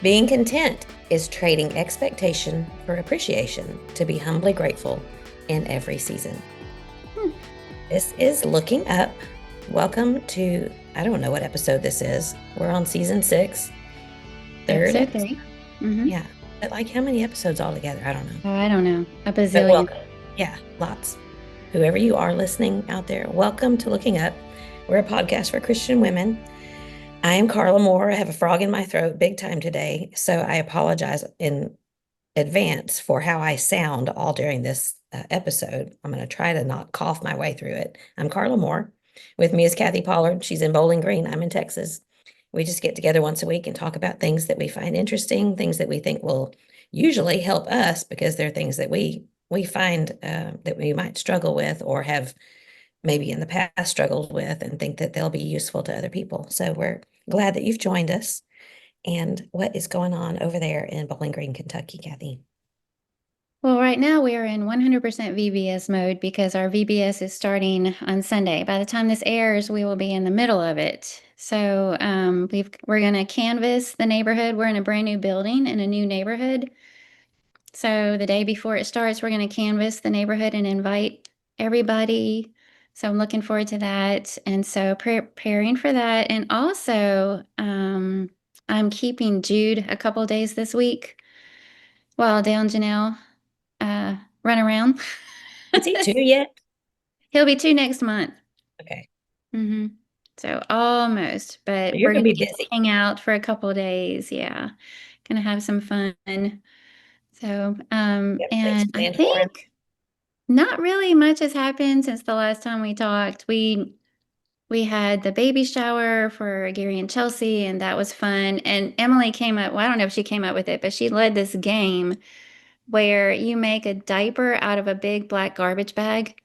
Being content is trading expectation for appreciation to be humbly grateful in every season. Hmm. This is Looking Up. Welcome to, I don't know what episode this is. We're on season 6, third Episode episode. 3. Mm-hmm. Yeah. But like how many episodes altogether? I don't know. I don't know. A But bazillion. welcome. Yeah, lots. Whoever you are listening out there, welcome to Looking Up. We're a podcast for Christian women. I am Carla Moore. I have a frog in my throat big time today. So I apologize in advance for how I sound all during this episode. I'm going to try to not cough my way through it. I'm Carla Moore. With me is Kathy Pollard. She's in Bowling Green. I'm in Texas. We just get together once a week and talk about things that we find interesting, things that we think will usually help us because they're things that we find that we might struggle with or have maybe in the past struggled with and think that they'll be useful to other people. So we're glad that you've joined us. And what is going on over there in Bowling Green, Kentucky, Kathy? Well, right now we are in 100% VBS mode because our VBS is starting on Sunday. By the time this airs, we will be in the middle of it. So we're going to canvass the neighborhood. We're in a brand new building in a new neighborhood. So the day before it starts, we're going to canvass the neighborhood and invite everybody. So I'm looking forward to that. And so preparing for that. And also, I'm keeping Jude a couple days this week while Dale and Janelle run around. Is he 2 yet? He'll be 2 next month. Okay. hmm So almost, So but you're we're going gonna to be get to busy. hang out for a couple days. Yeah, gonna have some fun. So, You have things and I planned for him. think not really much has happened since the last time we talked. We had the baby shower for Gary and Chelsea, and that was fun. And Emily came up, well, I don't know if she came up with it, but she led this game where you make a diaper out of a big black garbage bag.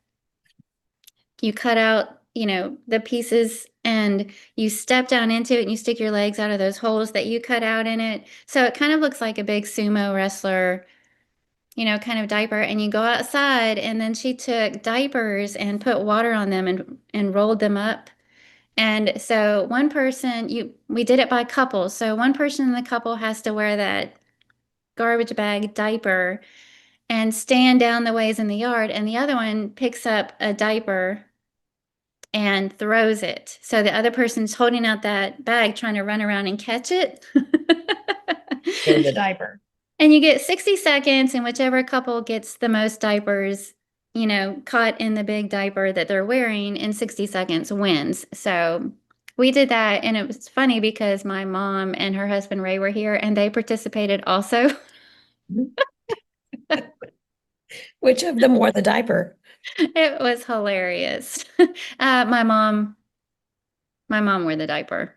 You cut out, the pieces and you step down into it and you stick your legs out of those holes that you cut out in it. So it kind of looks like a big sumo wrestler, kind of diaper. And you go outside, and then she took diapers and put water on them and rolled them up. And so we did it by couples. So one person in the couple has to wear that garbage bag diaper and stand down the ways in the yard, and the other one picks up a diaper and throws it. So the other person's holding out that bag trying to run around and catch it. In the diaper. And you get 60 seconds, and whichever couple gets the most diapers, caught in the big diaper that they're wearing in 60 seconds wins. So we did that, and it was funny because my mom and her husband Ray were here and they participated also. Which of them wore the diaper? It was hilarious. Uh, my mom, my mom wore the diaper.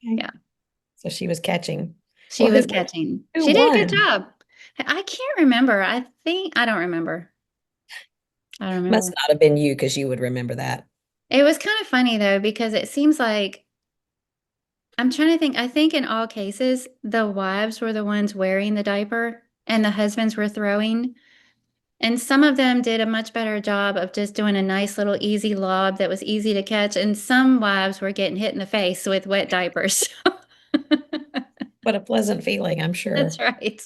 Okay. Yeah. So she was catching. She Well, was catching. who She did a good won? job. I can't remember. I don't remember. I don't Must remember. not have been you because you would remember that. It was kind of funny though, because it seems like I'm trying to think. I think in all cases, the wives were the ones wearing the diaper and the husbands were throwing. And some of them did a much better job of just doing a nice little easy lob that was easy to catch. And some wives were getting hit in the face with wet diapers. What a pleasant feeling, I'm That's sure. right.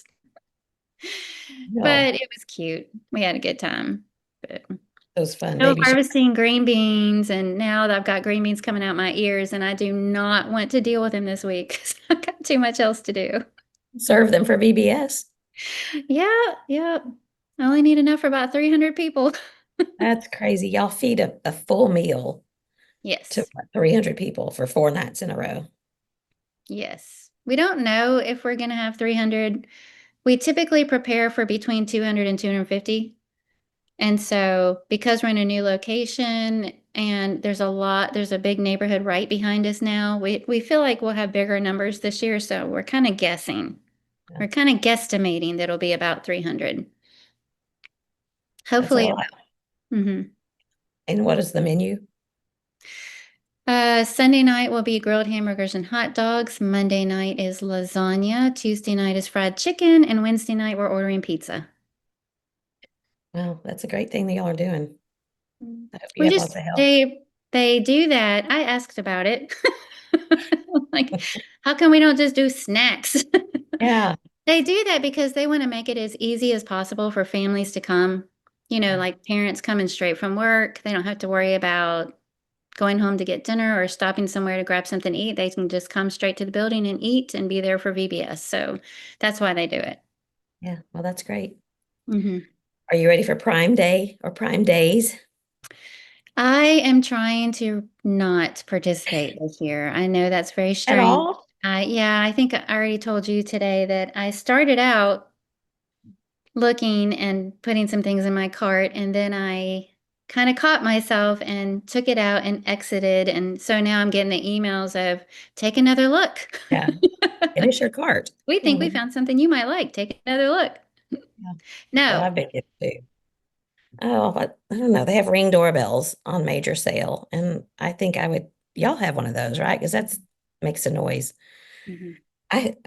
No, But it was cute. We had a good time. But it was fun. still Baby shower. harvesting green beans, and now that I've got green beans coming out my ears, and I do not want to deal with them this week because I've got too much else to do. Serve them for VBS. Yeah, yeah. I only need enough for about 300 people. That's crazy. Y'all feed a full meal to Yes, what, 300 people for 4 nights in a row. yes. We don't know if we're going to have 300. We typically prepare for between 200 and 250. And so, because we're in a new location and there's a big neighborhood right behind us now, we feel like we'll have bigger numbers this year. So, we're kind of guessing. Yeah, We're kind of guesstimating that it'll be about 300. that's a Hopefully. lot. hmm And what is the menu? Sunday night will be grilled hamburgers and hot dogs. Monday night is lasagna. Tuesday night is fried chicken. And Wednesday night, we're ordering pizza. Well, that's a great thing that y'all are doing. I hope you We have just, lots of help. they do that. I asked about it. Like, how come we don't just do snacks? Yeah. They do that because they want to make it as easy as possible for families to come. You know, Yeah. like parents coming straight from work. They don't have to worry about going home to get dinner or stopping somewhere to grab something to eat. They can just come straight to the building and eat and be there for VBS. So that's why they do it. Yeah. Well, that's great. Hmm. Are you ready for Prime Day or Prime Days I am trying to not participate this year. I know that's very at strange. all? Yeah, I think I already told you today that I started out looking and putting some things in my cart, and then I kind of caught myself and took it out and exited. And so now I'm getting the emails of take another look. Yeah. Finish your cart. We think we Mhm. found something you might like. Take another look. Yeah. Well, No. I've been getting too. Oh, but I don't know. They have Ring doorbells on major sale, and I think I would. Y'all have one of those, right? Because that's makes a noise. Mhm.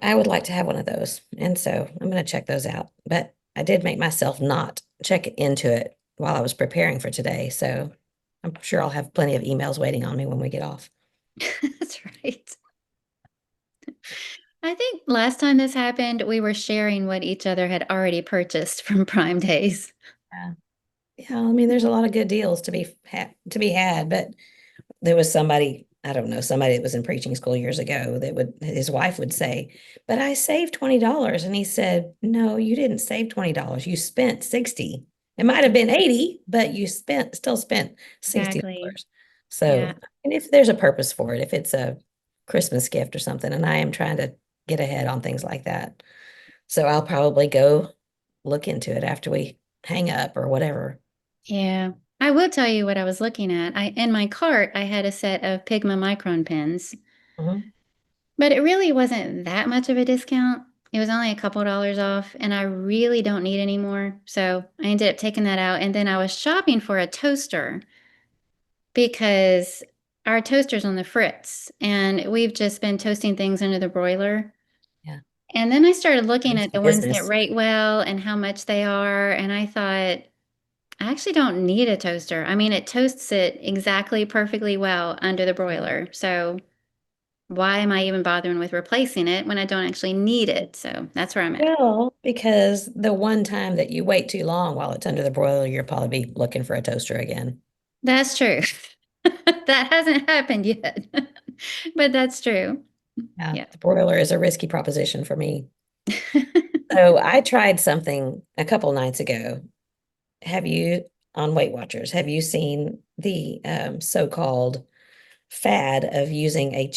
I would like to have one of those, and so I'm going to check those out. But I did make myself not check into it while I was preparing for today, so I'm sure I'll have plenty of emails waiting on me when we get off. That's right. I think last time this happened, we were sharing what each other had already purchased from Prime Days. Yeah, yeah. I mean, there's a lot of good deals to be had, but there was somebody, I don't know, somebody that was in preaching school years ago that would his wife would say, "But I saved $20." And he said, "No, you didn't save $20. You spent 60. It might have been 80, but you still spent Exactly. $60." So, Yeah. and if there's a purpose for it, if it's a Christmas gift or something, and I am trying to get ahead on things like that. So I'll probably go look into it after we hang up or whatever. Yeah. I will tell you what I was looking at. I in my cart, I had a set of Pigma Micron pens, Mhm. but it really wasn't that much of a discount. It was only a couple dollars off, and I really don't need any more. So I ended up taking that out. And then I was shopping for a toaster because our toaster's on the fritz, and we've just been toasting things under the broiler. Yeah. And then I started looking at Risky the ones that business. rate well and how much they are, and I thought, I actually don't need a toaster. I mean, it toasts it exactly perfectly well under the broiler. So why am I even bothering with replacing it when I don't actually need it? So that's where I'm at. Well, because the one time that you wait too long while it's under the broiler, you'll probably be looking for a toaster again. That's true. That hasn't happened yet, but that's true. Yeah, Yeah. the broiler is a risky proposition for me. So I tried something a couple nights ago. Have you, on Weight Watchers, have you seen the so-called fad of using a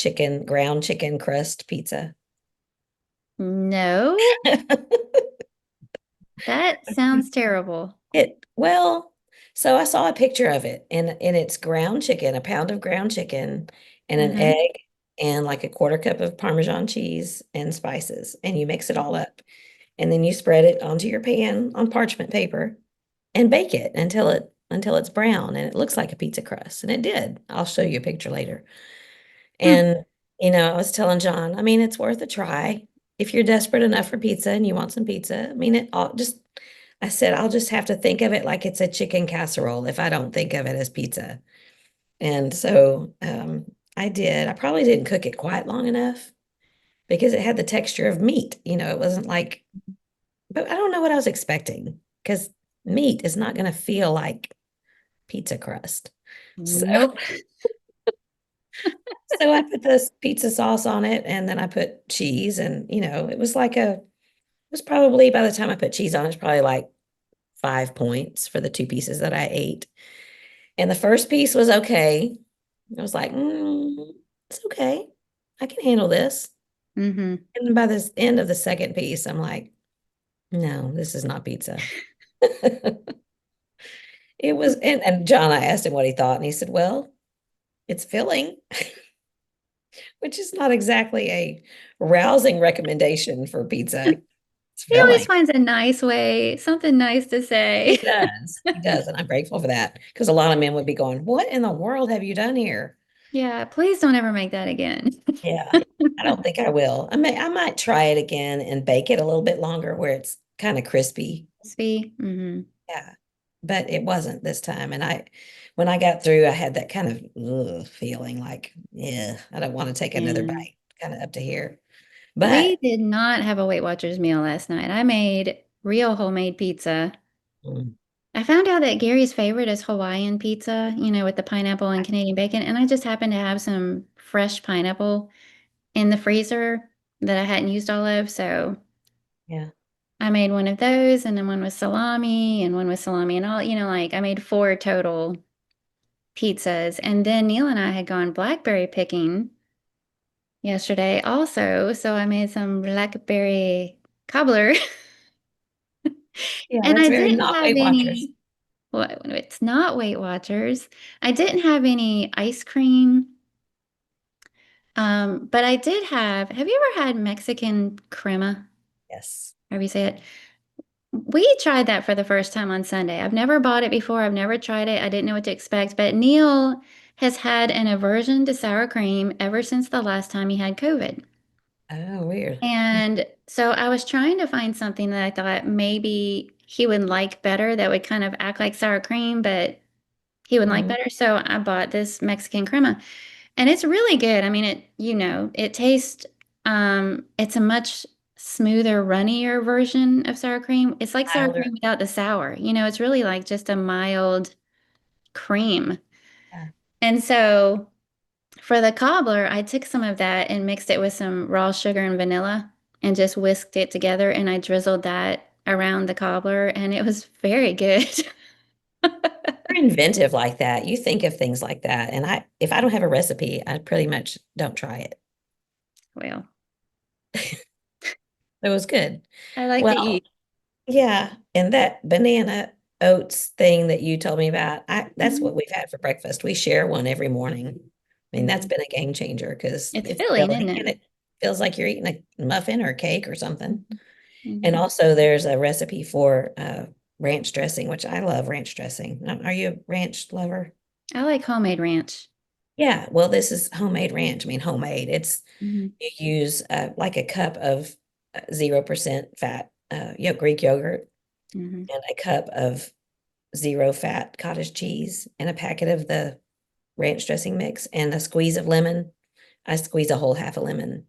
ground chicken crust pizza? No, that sounds terrible. Well, so I saw a picture of it and it's ground chicken, a pound of ground chicken and an Hmm. egg and like a quarter cup of Parmesan cheese and spices. And you mix it all up. And then you spread it onto your pan on parchment paper and bake it until it's brown and it looks like a pizza crust. And it did. I'll show you a picture later. Hmm. And I was telling John, I mean, it's worth a try. If you're desperate enough for pizza and you want some pizza, I mean, it all just I said, I'll just have to think of it like it's a chicken casserole if I don't think of it as pizza. And so I did. I probably didn't cook it quite long enough because it had the texture of meat. It wasn't like, but I don't know what I was expecting because meat is not going to feel like pizza crust. So, Nope. so I put this pizza sauce on it and then I put cheese and, it was it was probably by the time I put cheese on, it's probably like 5 points for the two pieces that I ate. And the first piece was okay. I was like, it's okay. I can handle this. Hmm. And by the end of the second piece, I'm like, no, this is not pizza. It was, and John, I asked him what he thought, and he said, well, it's filling, which is not exactly a rousing recommendation for pizza. It's He always filling. finds a nice way, something nice to He say. does. He does. And I'm grateful for that because a lot of men would be going, what in the world have you done here? Yeah, please don't ever make that again. Yeah, I don't think I will. I might try it again and bake it a little bit longer where it's kind of crispy. Crispy. Hmm. Yeah. But it wasn't this time. And when I got through, I had that kind of feeling like, yeah, I don't want to take another Yeah. bite, kind of up to here. We But did not have a Weight Watchers meal last night. I made real homemade pizza. mm, I found out that Gary's favorite is Hawaiian pizza, with the pineapple and Canadian bacon. And I just happened to have some fresh pineapple in the freezer that I hadn't used all of. So yeah. I made one of those and then one with salami and one with salami and all, like I made four total pizzas. And then Neil and I had gone blackberry picking yesterday also. So I made some blackberry cobbler. Yeah, And that's I very didn't not have Weight Watchers. any, well, it's not Weight Watchers. I didn't have any ice cream. But I did have you ever had Mexican crema? Yes. However you say it. We tried that for the first time on Sunday. I've never bought it before. I've never tried it. I didn't know what to expect. But Neil has had an aversion to sour cream ever since the last time he had COVID. Oh, weird. And so I was trying to find something that I thought maybe he would like better that would kind of act like sour cream, but he would like Mhm. better. So I bought this Mexican crema and it's really good. I mean, it tastes, it's a much smoother, runnier version of sour cream. It's like sour Milder. cream without the sour. It's really like just a mild cream. Yeah. And so for the cobbler, I took some of that and mixed it with some raw sugar and vanilla and just whisked it together and I drizzled that around the cobbler and it was very good. You're inventive like that. You think of things like that. And if I don't have a recipe, I pretty much don't try it. Well, It was good. I like to Well, eat. yeah. And that banana oats thing that you told me about, that's Mhm. what we've had for breakfast. We share one every morning. I mean, that's Mhm. been a game changer because It's it's filling, isn't filling it? and it feels like you're eating a muffin or a cake or something. Mhm. And Mhm. also, there's a recipe for ranch dressing, which I love ranch dressing. Are you a ranch lover? I like homemade ranch. Yeah, well, this is homemade ranch. I mean, homemade. Mhm. You use like a cup of 0% fat Greek yogurt Mhm. and a cup of zero fat cottage cheese and a packet of the ranch dressing mix and a squeeze of lemon. I squeeze a whole half a lemon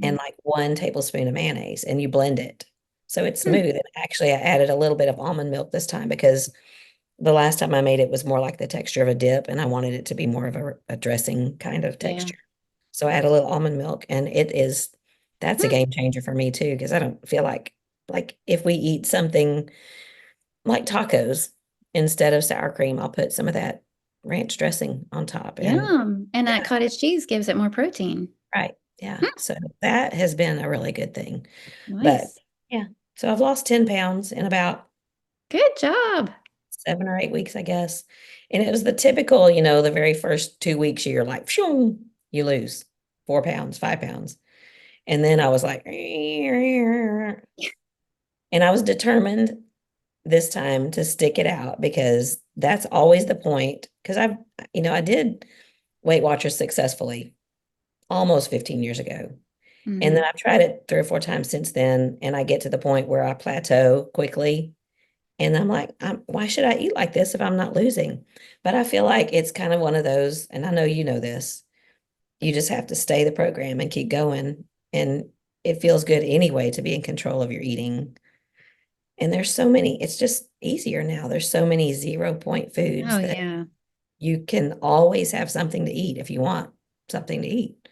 and Mhm. like 1 tablespoon of mayonnaise and you blend it. So it's Hmm. smooth. And actually, I added a little bit of almond milk this time because the last time I made it was more like the texture of a dip, and I wanted it to be more of a dressing kind of Yeah. texture. So I add a little almond milk, and that's a Hmm. game changer for me too, because I don't feel like if we eat something like tacos instead of sour cream, I'll put some of that ranch dressing on top. And Yum. And that yeah, cottage cheese gives it more protein. right. Yeah. Hmm. So that has been a really good thing. But Nice. yeah, so I've lost 10 pounds in about Good job. 7 or 8 weeks, I guess. And it was the typical, the very first 2 weeks, you're like, phew, you lose 4 pounds, 5 pounds. And then I was like, and I was determined this time to stick it out because that's always the point. Because I did Weight Watchers successfully almost 15 years ago. And then Hmm. I've tried it 3 or 4 times since then. And I get to the point where I plateau quickly. And I'm like, why should I eat like this if I'm not losing? But I feel like it's kind of one of those, and I know you know this, you just have to stay the program and keep going. And it feels good anyway to be in control of your eating. And there's so many, it's just easier now. There's so many 0 point Oh, foods that yeah. you can always have something to eat if you want something to eat,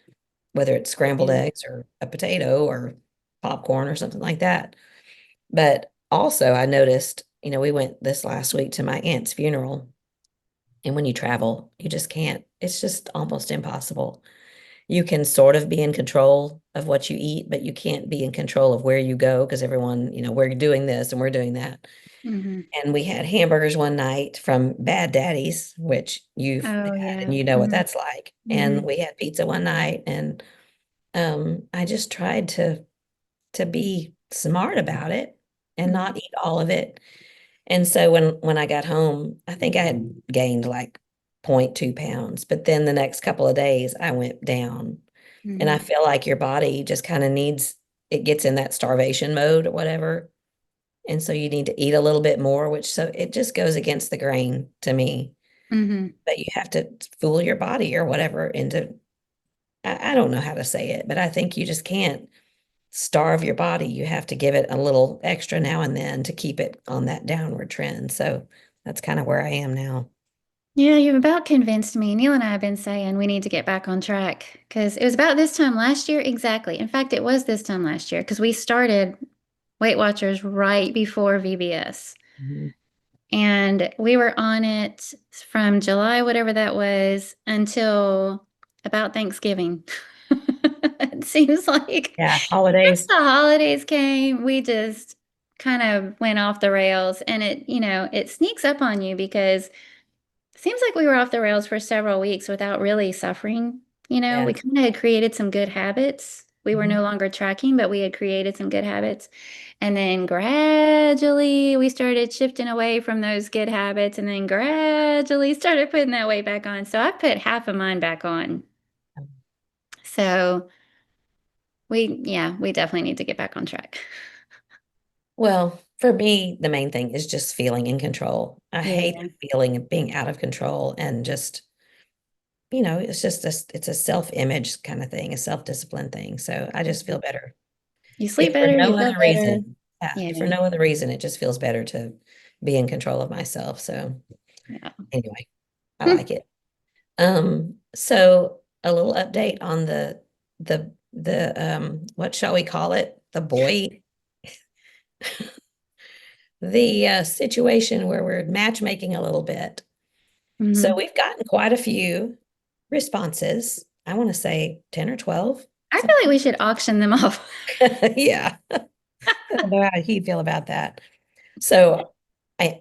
whether it's scrambled Yeah. eggs or a potato or popcorn or something like that. But also, I noticed, we went this last week to my aunt's funeral. And when you travel, you just can't, it's just almost impossible. You can sort of be in control of what you eat, but you can't be in control of where you go because everyone, we're doing this and we're doing that. Hmm. And we had hamburgers one night from Bad Daddy's, which you've Oh, had yeah. and you know what Hmm. that's like. Hmm. And we had pizza one night, and I just tried to be smart about it and not eat all of it. And so when I got home, I think I had gained like 0.2 pounds, but then the next couple of days I went down. And I Hmm. feel like your body just kind of needs it gets in that starvation mode or whatever. And so you need to eat a little bit more, which so it just goes against the grain to me. Hmm. But you have to fool your body or whatever into I don't know how to say it, but I think you just can't starve your body. You have to give it a little extra now and then to keep it on that downward trend. So that's kind of where I am now. Yeah, you've about convinced me. Neil and I have been saying we need to get back on track because it was about this time last year. Exactly. In fact, it was this time last year because we started Weight Watchers right before VBS. Mhm. And we were on it from July, whatever that was, until about Thanksgiving. It seems like Yeah, once holidays. the holidays came, we just kind of went off the rails. And it sneaks up on you because it seems like we were off the rails for several weeks without really suffering. We Yes. kind of had created some good habits. We were Mhm. no longer tracking, but we had created some good habits. And then gradually we started shifting away from those good habits and then gradually started putting that weight back on. So I put half of mine back on. So yeah, we definitely need to get back on track. Well, for me, the main thing is just feeling in control. I hate Yeah. the feeling of being out of control and just, it's just it's a self-image kind of thing, a self-discipline thing. So I just feel better. You sleep If for better, you no feel other better. reason, yeah, if for Yeah. no other reason, it just feels better to be in control of myself. So Yeah. anyway, I like it. So a little update on the what shall we call it? The situation where we're matchmaking a little bit. So Hmm. we've gotten quite a few responses. I want to say 10 or 12. I feel like Something. we should auction them off. Yeah. I don't know how he'd feel about that. So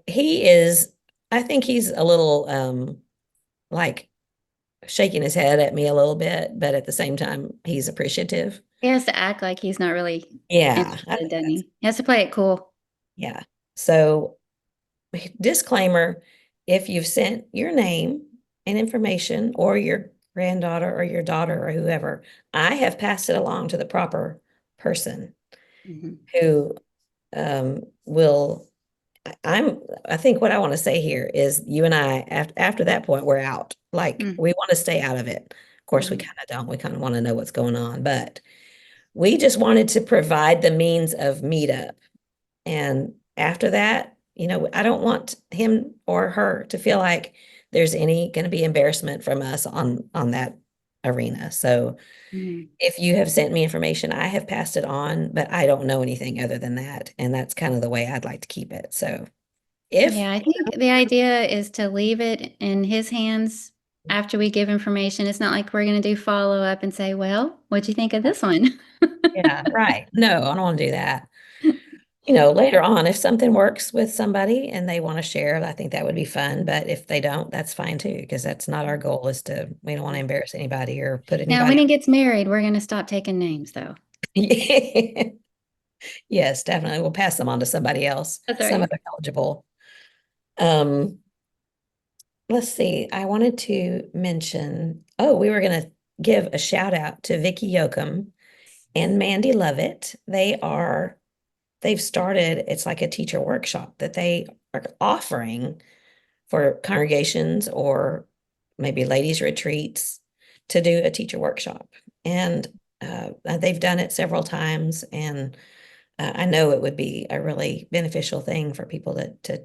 he is, I think he's a little like shaking his head at me a little bit, but at the same time, he's appreciative. He has to act like he's not really Yeah, I interested, think doesn't that's, he? He has to play it cool. yeah. So, disclaimer, if you've sent your name and information or your granddaughter or your daughter or whoever, I have passed it along to the proper person Hmm. who will I think what I want to say here is you and I after that point we're out. Like Hmm. we want to stay out of it. Of course we Hmm. kind of don't. We kind of want to know what's going on, but we just wanted to provide the means of meetup. And after that, I don't want him or her to feel like there's any going to be embarrassment from us on that arena. So Hmm. if you have sent me information, I have passed it on, but I don't know anything other than that. And that's kind of the way I'd like to keep it. So if Yeah, I think the idea is to leave it in his hands after we give information. It's not like we're going to do follow up and say, well, what'd you think of this one? Yeah, right. No, I don't want to do that. Later on, if something works with somebody and they want to share, I think that would be fun. But if they don't, that's fine too, because that's not our goal is we don't want to embarrass anybody or put Now, when anybody. he gets married, we're going to stop taking names, though. Yes, definitely. We'll pass them on to somebody else, That's some right. other eligible. Um, let's see. I wanted to mention, we were going to give a shout out to Vicky Yoakum and Mandy Lovett. They've started, it's like a teacher workshop that they are offering for congregations or maybe ladies' retreats to do a teacher workshop. And they've done it several times. And I know it would be a really beneficial thing for people to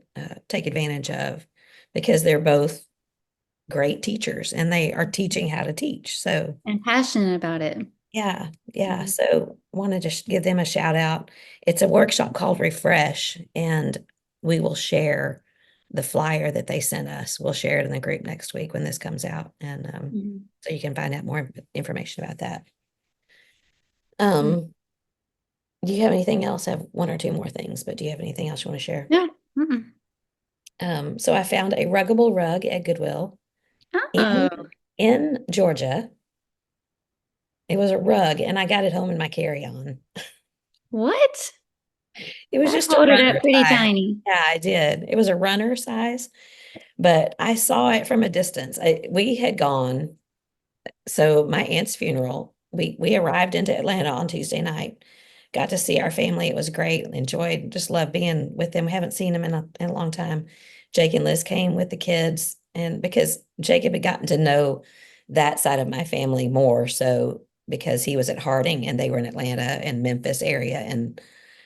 take advantage of because they're both great teachers and they are teaching how to teach. So And passionate about it. yeah, yeah. Mhm. So want to just give them a shout out. It's a workshop called Refresh, and we will share the flyer that they sent us. We'll share it in the group next week when this comes out, and Mhm. so you can find out more information about that. Mhm. Um, do you have anything else? I have one or two more things, but do you have anything else you want to share? Yeah. Mm-mm. So I found a ruggable rug at Goodwill in Uh-oh. in Georgia. It was a rug, and I got it home in my carry-on. What? It was That just a folded up runner pretty size. tiny. Yeah, I did. It was a runner size, but I saw it from a distance. We had gone, so my aunt's funeral, we arrived into Atlanta on Tuesday night. Got to see our family. It was great. Enjoyed, just loved being with them. Haven't seen them in a long time. Jake and Liz came with the kids, and because Jacob had gotten to know that side of my family more, so because he was at Harding and they were in Atlanta and Memphis area, and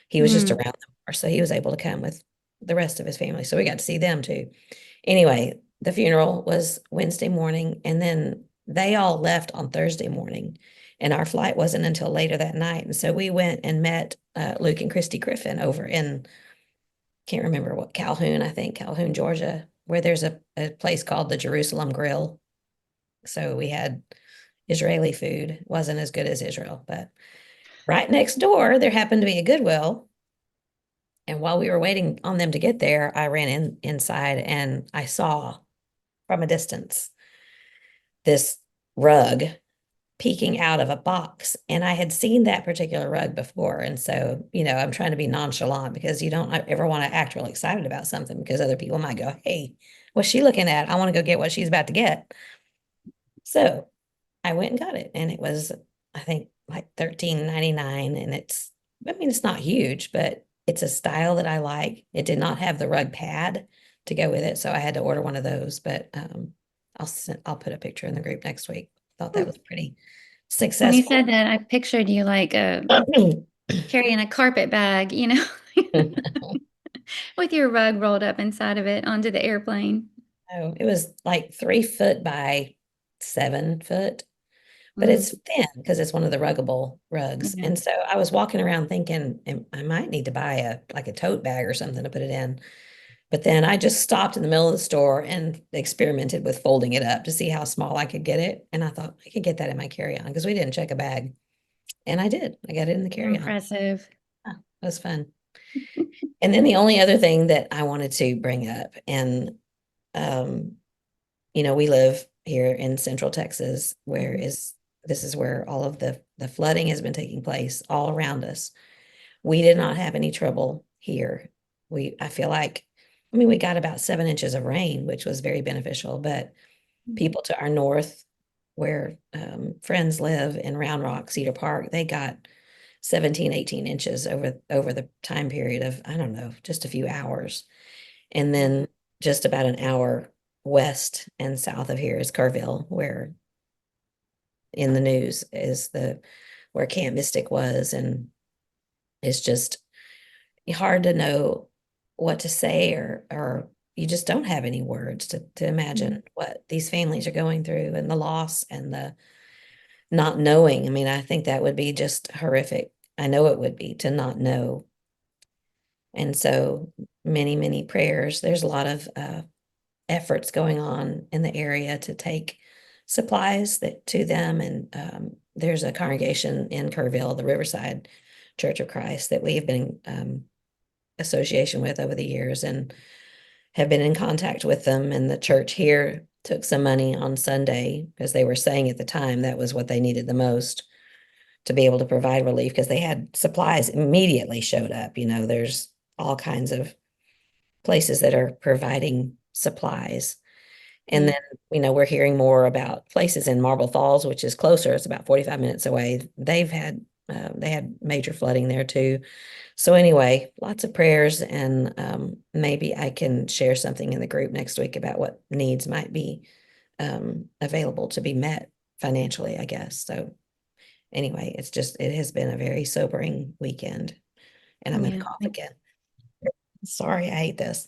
he was just Mm. around them more. So he was able to come with the rest of his family. So we got to see them too. Anyway, the funeral was Wednesday morning, and then they all left on Thursday morning, and our flight wasn't until later that night. And so we went and met Luke and Christy Griffin over in, can't remember what, Calhoun, I think, Calhoun, Georgia, where there's a place called the Jerusalem Grill. So we had Israeli food. Wasn't as good as Israel, but right next door, there happened to be a Goodwill. And while we were waiting on them to get there, I ran inside and I saw from a distance this rug peeking out of a box. And I had seen that particular rug before. And so, I'm trying to be nonchalant because you don't ever want to act real excited about something because other people might go, hey, what's she looking at? I want to go get what she's about to get. So I went and got it. And it was, I think, like 13.99. And it's not huge, but it's a style that I like. It did not have the rug pad to go with it. So I had to order one of those. But I'll put a picture in the group next week. Thought that was pretty When you successful. said that, I pictured you like carrying a carpet bag, with your rug rolled up inside of it onto the airplane. Oh, it was like 3 foot by 7 foot, but Mm, it's thin because it's one of the ruggable rugs. yeah. And so I was walking around thinking, I might need to buy a tote bag or something to put it in." But then I just stopped in the middle of the store and experimented with folding it up to see how small I could get it. And I thought I could get that in my carry-on because we didn't check a bag. And I did. I got it in the carry-on. Impressive. Huh, it was fun. And then the only other thing that I wanted to bring up, and um, we live here in Central Texas, where Mhm. is this is where all of the flooding has been taking place all around us. We did not have any trouble here. I feel like, I mean, we got about 7 inches of rain, which was very beneficial, but people to our north, where friends live in Round Rock, Cedar Park, they got 17, 18 inches over the time period of, I don't know, just a few hours. And then just about an hour west and south of here is Carville, where in the news is the where Camp Mystic was, and it's just hard to know what to say, or you just don't have any words to Mhm. imagine what these families are going through and the loss and the not knowing. I mean, I think that would be just horrific. I know it would be to not know. And so many, many prayers. There's a lot of efforts going on in the area to take supplies that to them. And there's a congregation in Kerrville, the Riverside Church of Christ, that we've been association with over the years and have been in contact with them. And the church here took some money on Sunday because they were saying at the time that was what they needed the most to be able to provide relief because they had supplies immediately showed up. There's all kinds of places that are providing supplies. And Yeah. then, we're hearing more about places in Marble Falls, which is closer. It's about 45 minutes away. They had major flooding there too. So anyway, lots of prayers, and maybe I can share something in the group next week about what needs might be available to be met financially, I guess. So anyway, it has been a very sobering weekend, and I'm going to Yeah. cough again. Sorry, I hate this.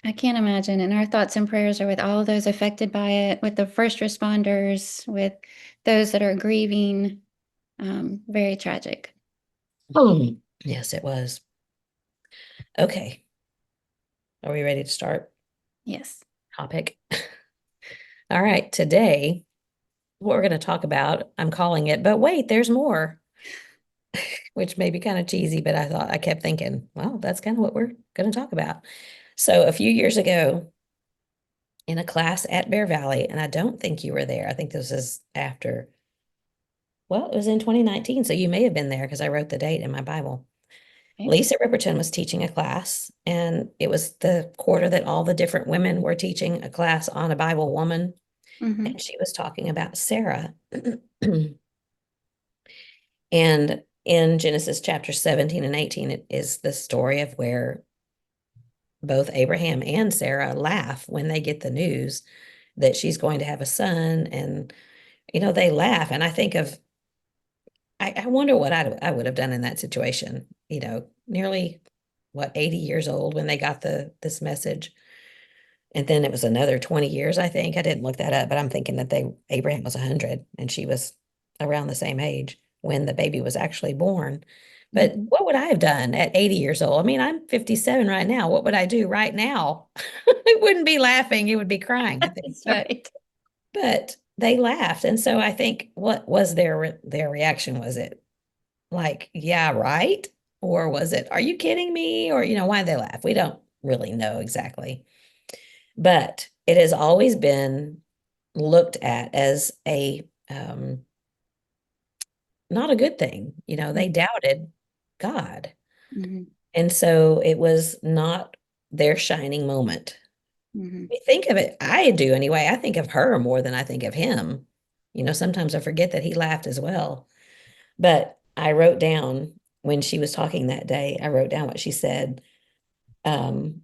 I can't imagine. And our thoughts and prayers are with all those affected by it, with the first responders, with those that are grieving. Very tragic. Yes, it was. Okay. Are we ready to start Yes. topic? All right. Today, what we're going to talk about, I'm calling it, but wait, there's more, which may be kind of cheesy, but I kept thinking, well, that's kind of what we're going to talk about. So a few years ago in a class at Bear Valley, and I don't think you were there. I think this is after, well, it was in 2019. So you may have been there because I wrote the date in my Bible. Okay. Lisa Ripperton was teaching a class, and it was the quarter that all the different women were teaching a class on a Bible woman. Hmm. And she was talking about Sarah. And in Genesis chapter 17 and 18, it is the story of where both Abraham and Sarah laugh when they get the news that she's going to have a son. And, they laugh. And I think of I wonder what I would have done in that situation. Nearly what 80 years old when they got this message. And then it was another 20 years, I think. I didn't look that up, but I'm thinking that Abraham was 100 and she was around the same age when the baby was actually born. But Mhm. what would I have done at 80 years old? I mean, I'm 57 right now. What would I do right now? It wouldn't be laughing, it would be crying, I think. That's right. But they laughed. And so I think what was their reaction? Was it like, yeah, right? Or was it, are you kidding me? Or, why they laugh? We don't really know exactly. But it has always been looked at as a not a good thing. They doubted God. Mhm. And so it was not their shining moment. Mhm. We think of it, I do anyway. I think of her more than I think of him. Sometimes I forget that he laughed as well. But I wrote down when she was talking that day, I wrote down what she said. Um,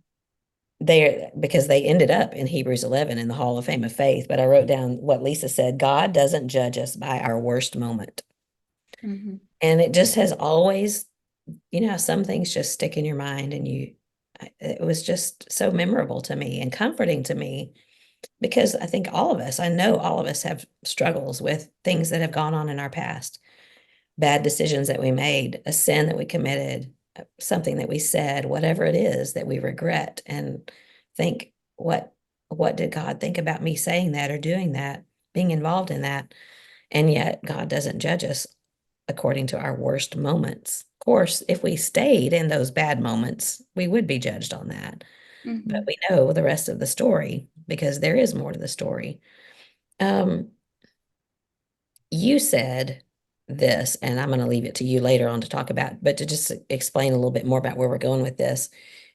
because they ended up in Hebrews 11 in the Hall of Fame of Faith. But I wrote down what Lisa said: God doesn't judge us by our worst moment. Mhm. And it just has always, some things just stick in your mind, and it was just so memorable to me and comforting to me because I know all of us have struggles with things that have gone on in our past, bad decisions that we made, a sin that we committed, something that we said, whatever it is that we regret, and think, what did God think about me saying that or doing that, being involved in that? And yet God doesn't judge us according to our worst moments. Of course, if we stayed in those bad moments, we would be judged on that. But Mhm. we know the rest of the story because there is more to the story. Um, you said this, and I'm going to leave it to you later on to talk about, but to just explain a little bit more about where we're going with this.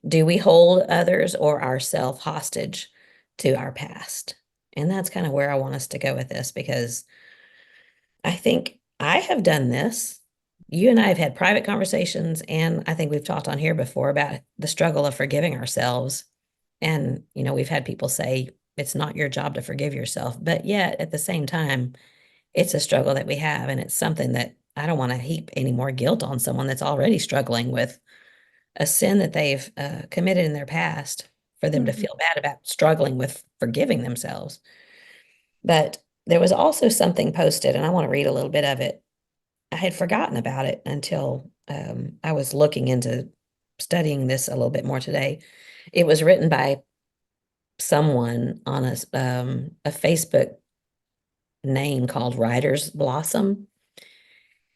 Do we hold others or ourselves hostage to our past? And that's kind of where I want us to go with this because I think I have done this. You and I have had private conversations, and I think we've talked on here before about the struggle of forgiving ourselves. And, we've had people say it's not your job to forgive yourself, but yet at the same time, it's a struggle that we have, and it's something that I don't want to heap any more guilt on someone that's already struggling with a sin that they've committed in their past for them to Mhm. feel bad about struggling with forgiving themselves. But there was also something posted, and I want to read a little bit of it. I had forgotten about it until I was looking into studying this a little bit more today. It was written by someone on a Facebook name called Writer's Blossom.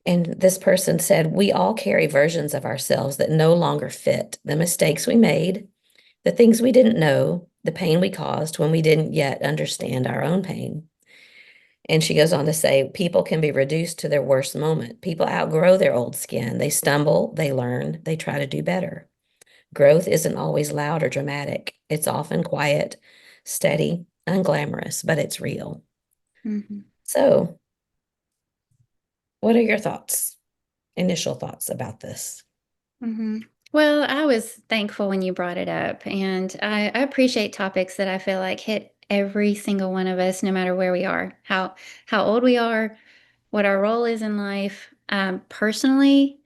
And this person said, we all carry versions of ourselves that no longer fit the mistakes we made, the things we didn't know, the pain we caused when we didn't yet understand our own pain. And she goes on to say, people can be reduced to their worst moment. People outgrow their old skin. They stumble, they learn, they try to do better. Growth isn't always loud or dramatic. It's often quiet, steady, unglamorous, but it's real. Mhm. So, what are your thoughts, initial thoughts about this? Mhm. Well, I was thankful when you brought it up, and I appreciate topics that I feel like hit every single one of us, no matter where we are, how old we are, what our role is in life. Personally,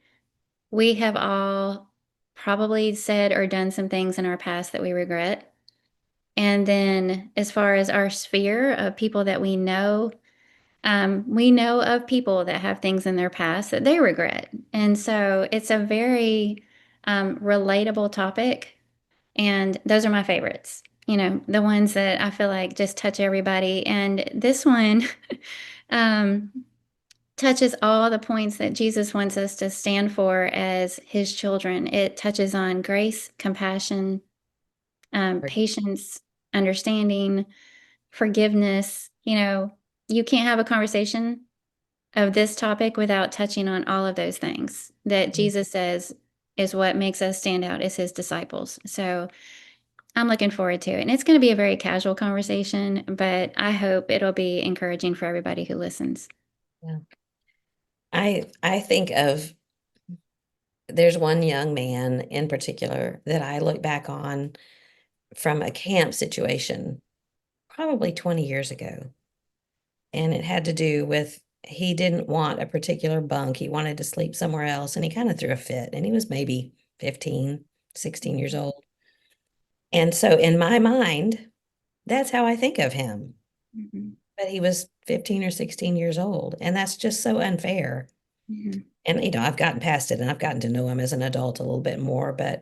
we have all probably said or done some things in our past that we regret. And then, as far as our sphere of people that we know of people that have things in their past that they regret. And so it's a very relatable topic. And those are my favorites, the ones that I feel like just touch everybody. And this one um, touches all the points that Jesus wants us to stand for as his children. It touches on grace, compassion, patience, understanding, forgiveness. You can't have a conversation of this topic without touching on all of those things that Jesus says is what makes us stand out as his disciples. So I'm looking forward to it. And it's going to be a very casual conversation, but I hope it'll be encouraging for everybody who listens. Yeah. I think of there's one young man in particular that I look back on from a camp situation probably 20 years ago. And it had to do with he didn't want a particular bunk. He wanted to sleep somewhere else, and he kind of threw a fit, and he was maybe 15, 16 years old. And so in my mind, that's how I think of him. Mhm. But he was 15 or 16 years old, and that's just so unfair. Mhm. And I've gotten past it and I've gotten to know him as an adult a little bit more, but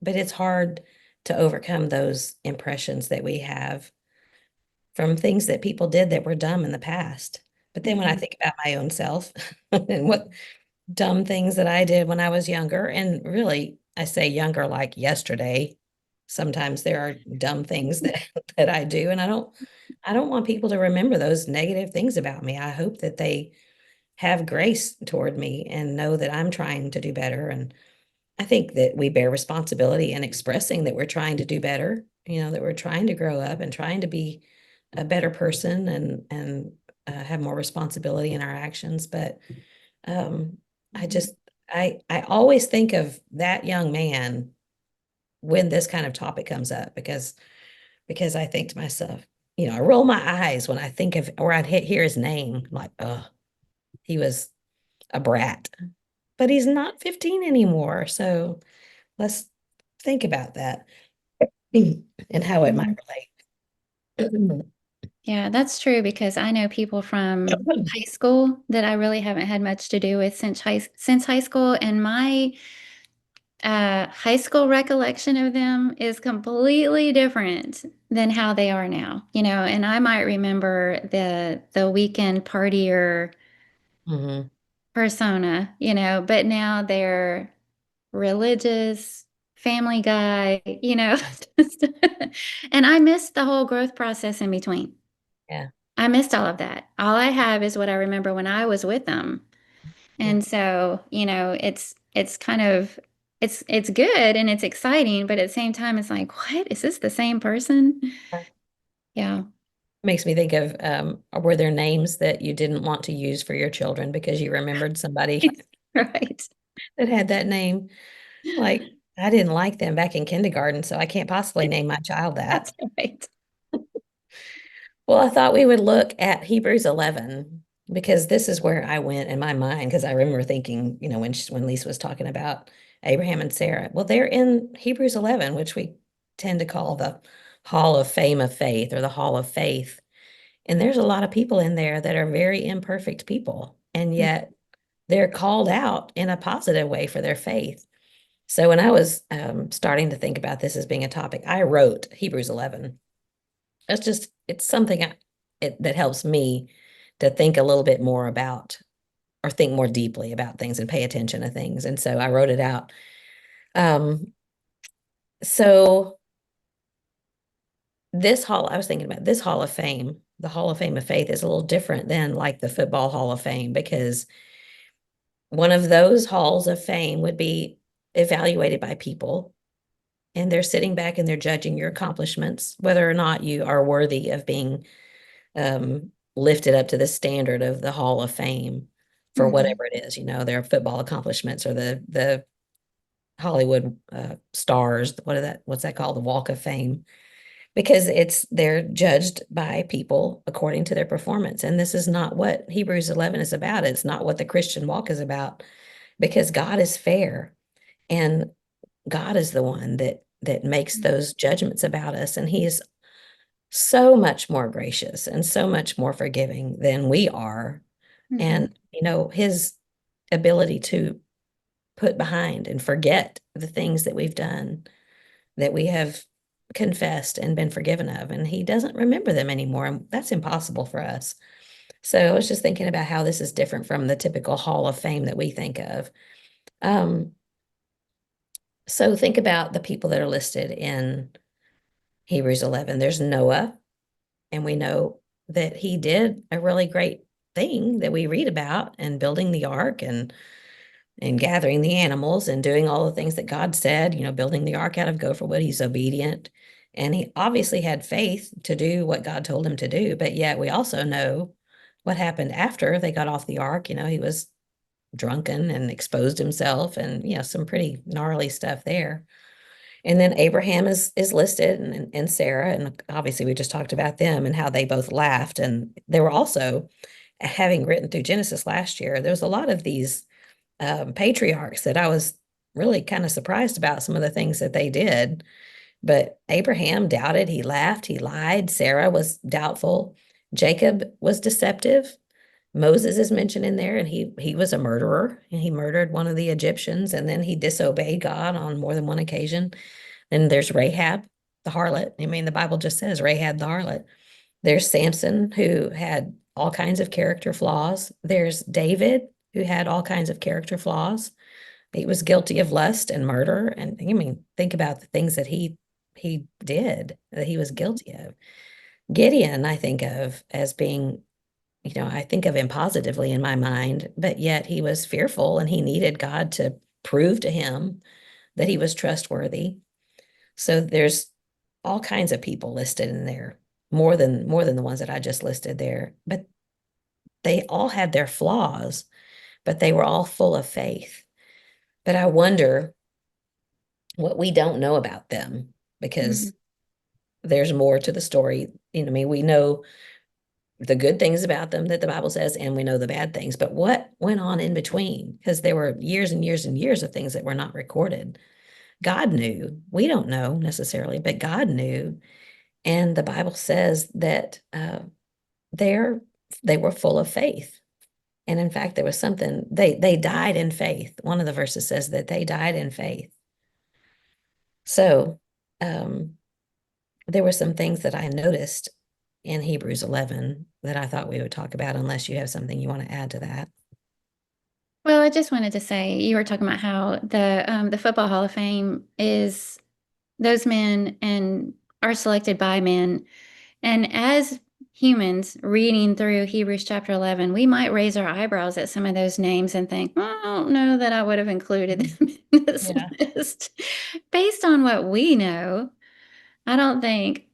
it's hard to overcome those impressions that we have from things that people did that were dumb in the past. But then when I Mhm. think about my own self and what dumb things that I did when I was younger, and really I say younger like yesterday, sometimes there are dumb things that that I do, and I don't want people to remember those negative things about me. I hope that they have grace toward me and know that I'm trying to do better. And I think that we bear responsibility in expressing that we're trying to do better, that we're trying to grow up and trying to be a better person and have more responsibility in our actions. But um, I Mhm. just I always think of that young man when this kind of topic comes up because I think to myself, I roll my eyes when I think of or I'd hear his name, like, oh, he was a brat. But he's not 15 anymore. So let's think about that and how it might Mhm. relate. Yeah, that's true because I know people from high school that I really haven't had much to do with since high school, and my high school recollection of them is completely different than how they are now. And I might remember the weekend partier Hmm. persona, but now they're religious, family guy, just- and I missed the whole growth process in between. Yeah. I missed all of that. All I have is what I remember when I was with them. Yeah. And so, it's kind of it's good and it's exciting, but at the same time it's like, what? Is this the same person? Yeah. Makes me think of were there names that you didn't want to use for your children because you remembered somebody Right. that had that name? Like, I didn't like them back in kindergarten, so I can't possibly name my child that. That's right. Well, I thought we would look at Hebrews 11 because this is where I went in my mind because I remember thinking, when Lisa was talking about Abraham and Sarah. Well, they're in Hebrews 11, which we tend to call the Hall of Fame of Faith or the Hall of Faith. And there's a lot of people in there that are very imperfect people, and yet they're called out in a positive way for their faith. So when I was starting to think about this as being a topic, I wrote Hebrews 11. It's something that helps me to think a little bit more about or think more deeply about things and pay attention to things. And so I wrote it out. Um, so I was thinking about this Hall of Fame, the Hall of Fame of Faith is a little different than like the Football Hall of Fame because one of those halls of fame would be evaluated by people and they're sitting back and they're judging your accomplishments, whether or not you are worthy of being lifted up to the standard of the Hall of Fame for Hmm. whatever it is. Their football accomplishments or the Hollywood stars. What's that called? The Walk of Fame. Because they're judged by people according to their performance. And this is not what Hebrews 11 is about. It's not what the Christian walk is about because God is fair and God is the one that makes those judgments about us. And he is so much more gracious and so much more forgiving than we are. Hmm. And, his ability to put behind and forget the things that we've done, that we have confessed and been forgiven of, and he doesn't remember them anymore. And that's impossible for us. So I was just thinking about how this is different from the typical Hall of Fame that we think of. Um, so think about the people that are listed in Hebrews 11. There's Noah, and we know that he did a really great thing that we read about and building the ark and gathering the animals and doing all the things that God said, building the ark out of gopher wood. He's obedient. And he obviously had faith to do what God told him to do. But yet we also know what happened after they got off the ark. He was drunken and exposed himself and, some pretty gnarly stuff there. And then Abraham is listed and Sarah. And obviously we just talked about them and how they both laughed. And they were also having written through Genesis last year, there was a lot of these patriarchs that I was really kind of surprised about some of the things that they did. But Abraham doubted, he laughed, he lied. Sarah was doubtful. Jacob was deceptive. Moses is mentioned in there, and he was a murderer, and he murdered one of the Egyptians, and then he disobeyed God on more than one occasion. And there's Rahab, the harlot. I mean, the Bible just says Rahab the harlot. There's Samson, who had all kinds of character flaws. There's David, who had all kinds of character flaws. He was guilty of lust and murder. And I mean, think about the things that he did that he was guilty of. Gideon, I think of as being, I think of him positively in my mind, but yet he was fearful and he needed God to prove to him that he was trustworthy. So there's all kinds of people listed in there, more than the ones that I just listed there. But they all had their flaws, but they were all full of faith. But I wonder what we don't know about them Mhm. because there's more to the story. I mean, we know the good things about them that the Bible says, and we know the bad things. But what went on in between? Because there were years and years and years of things that were not recorded. God knew. We don't know necessarily, but God knew. And the Bible says that they're they were full of faith. And in fact, there was something they died in faith. One of the verses says that they died in faith. So um, there were some things that I noticed in Hebrews 11 that I thought we would talk about, unless you have something you want to add to that. Well, I just wanted to say you were talking about how the Football Hall of Fame is those men and are selected by men. And as humans reading through Hebrews chapter 11, we might raise our eyebrows at some of those names and think, well, I don't know that I would have included Mhm. them in this Yeah. list. Based on what we know, I don't think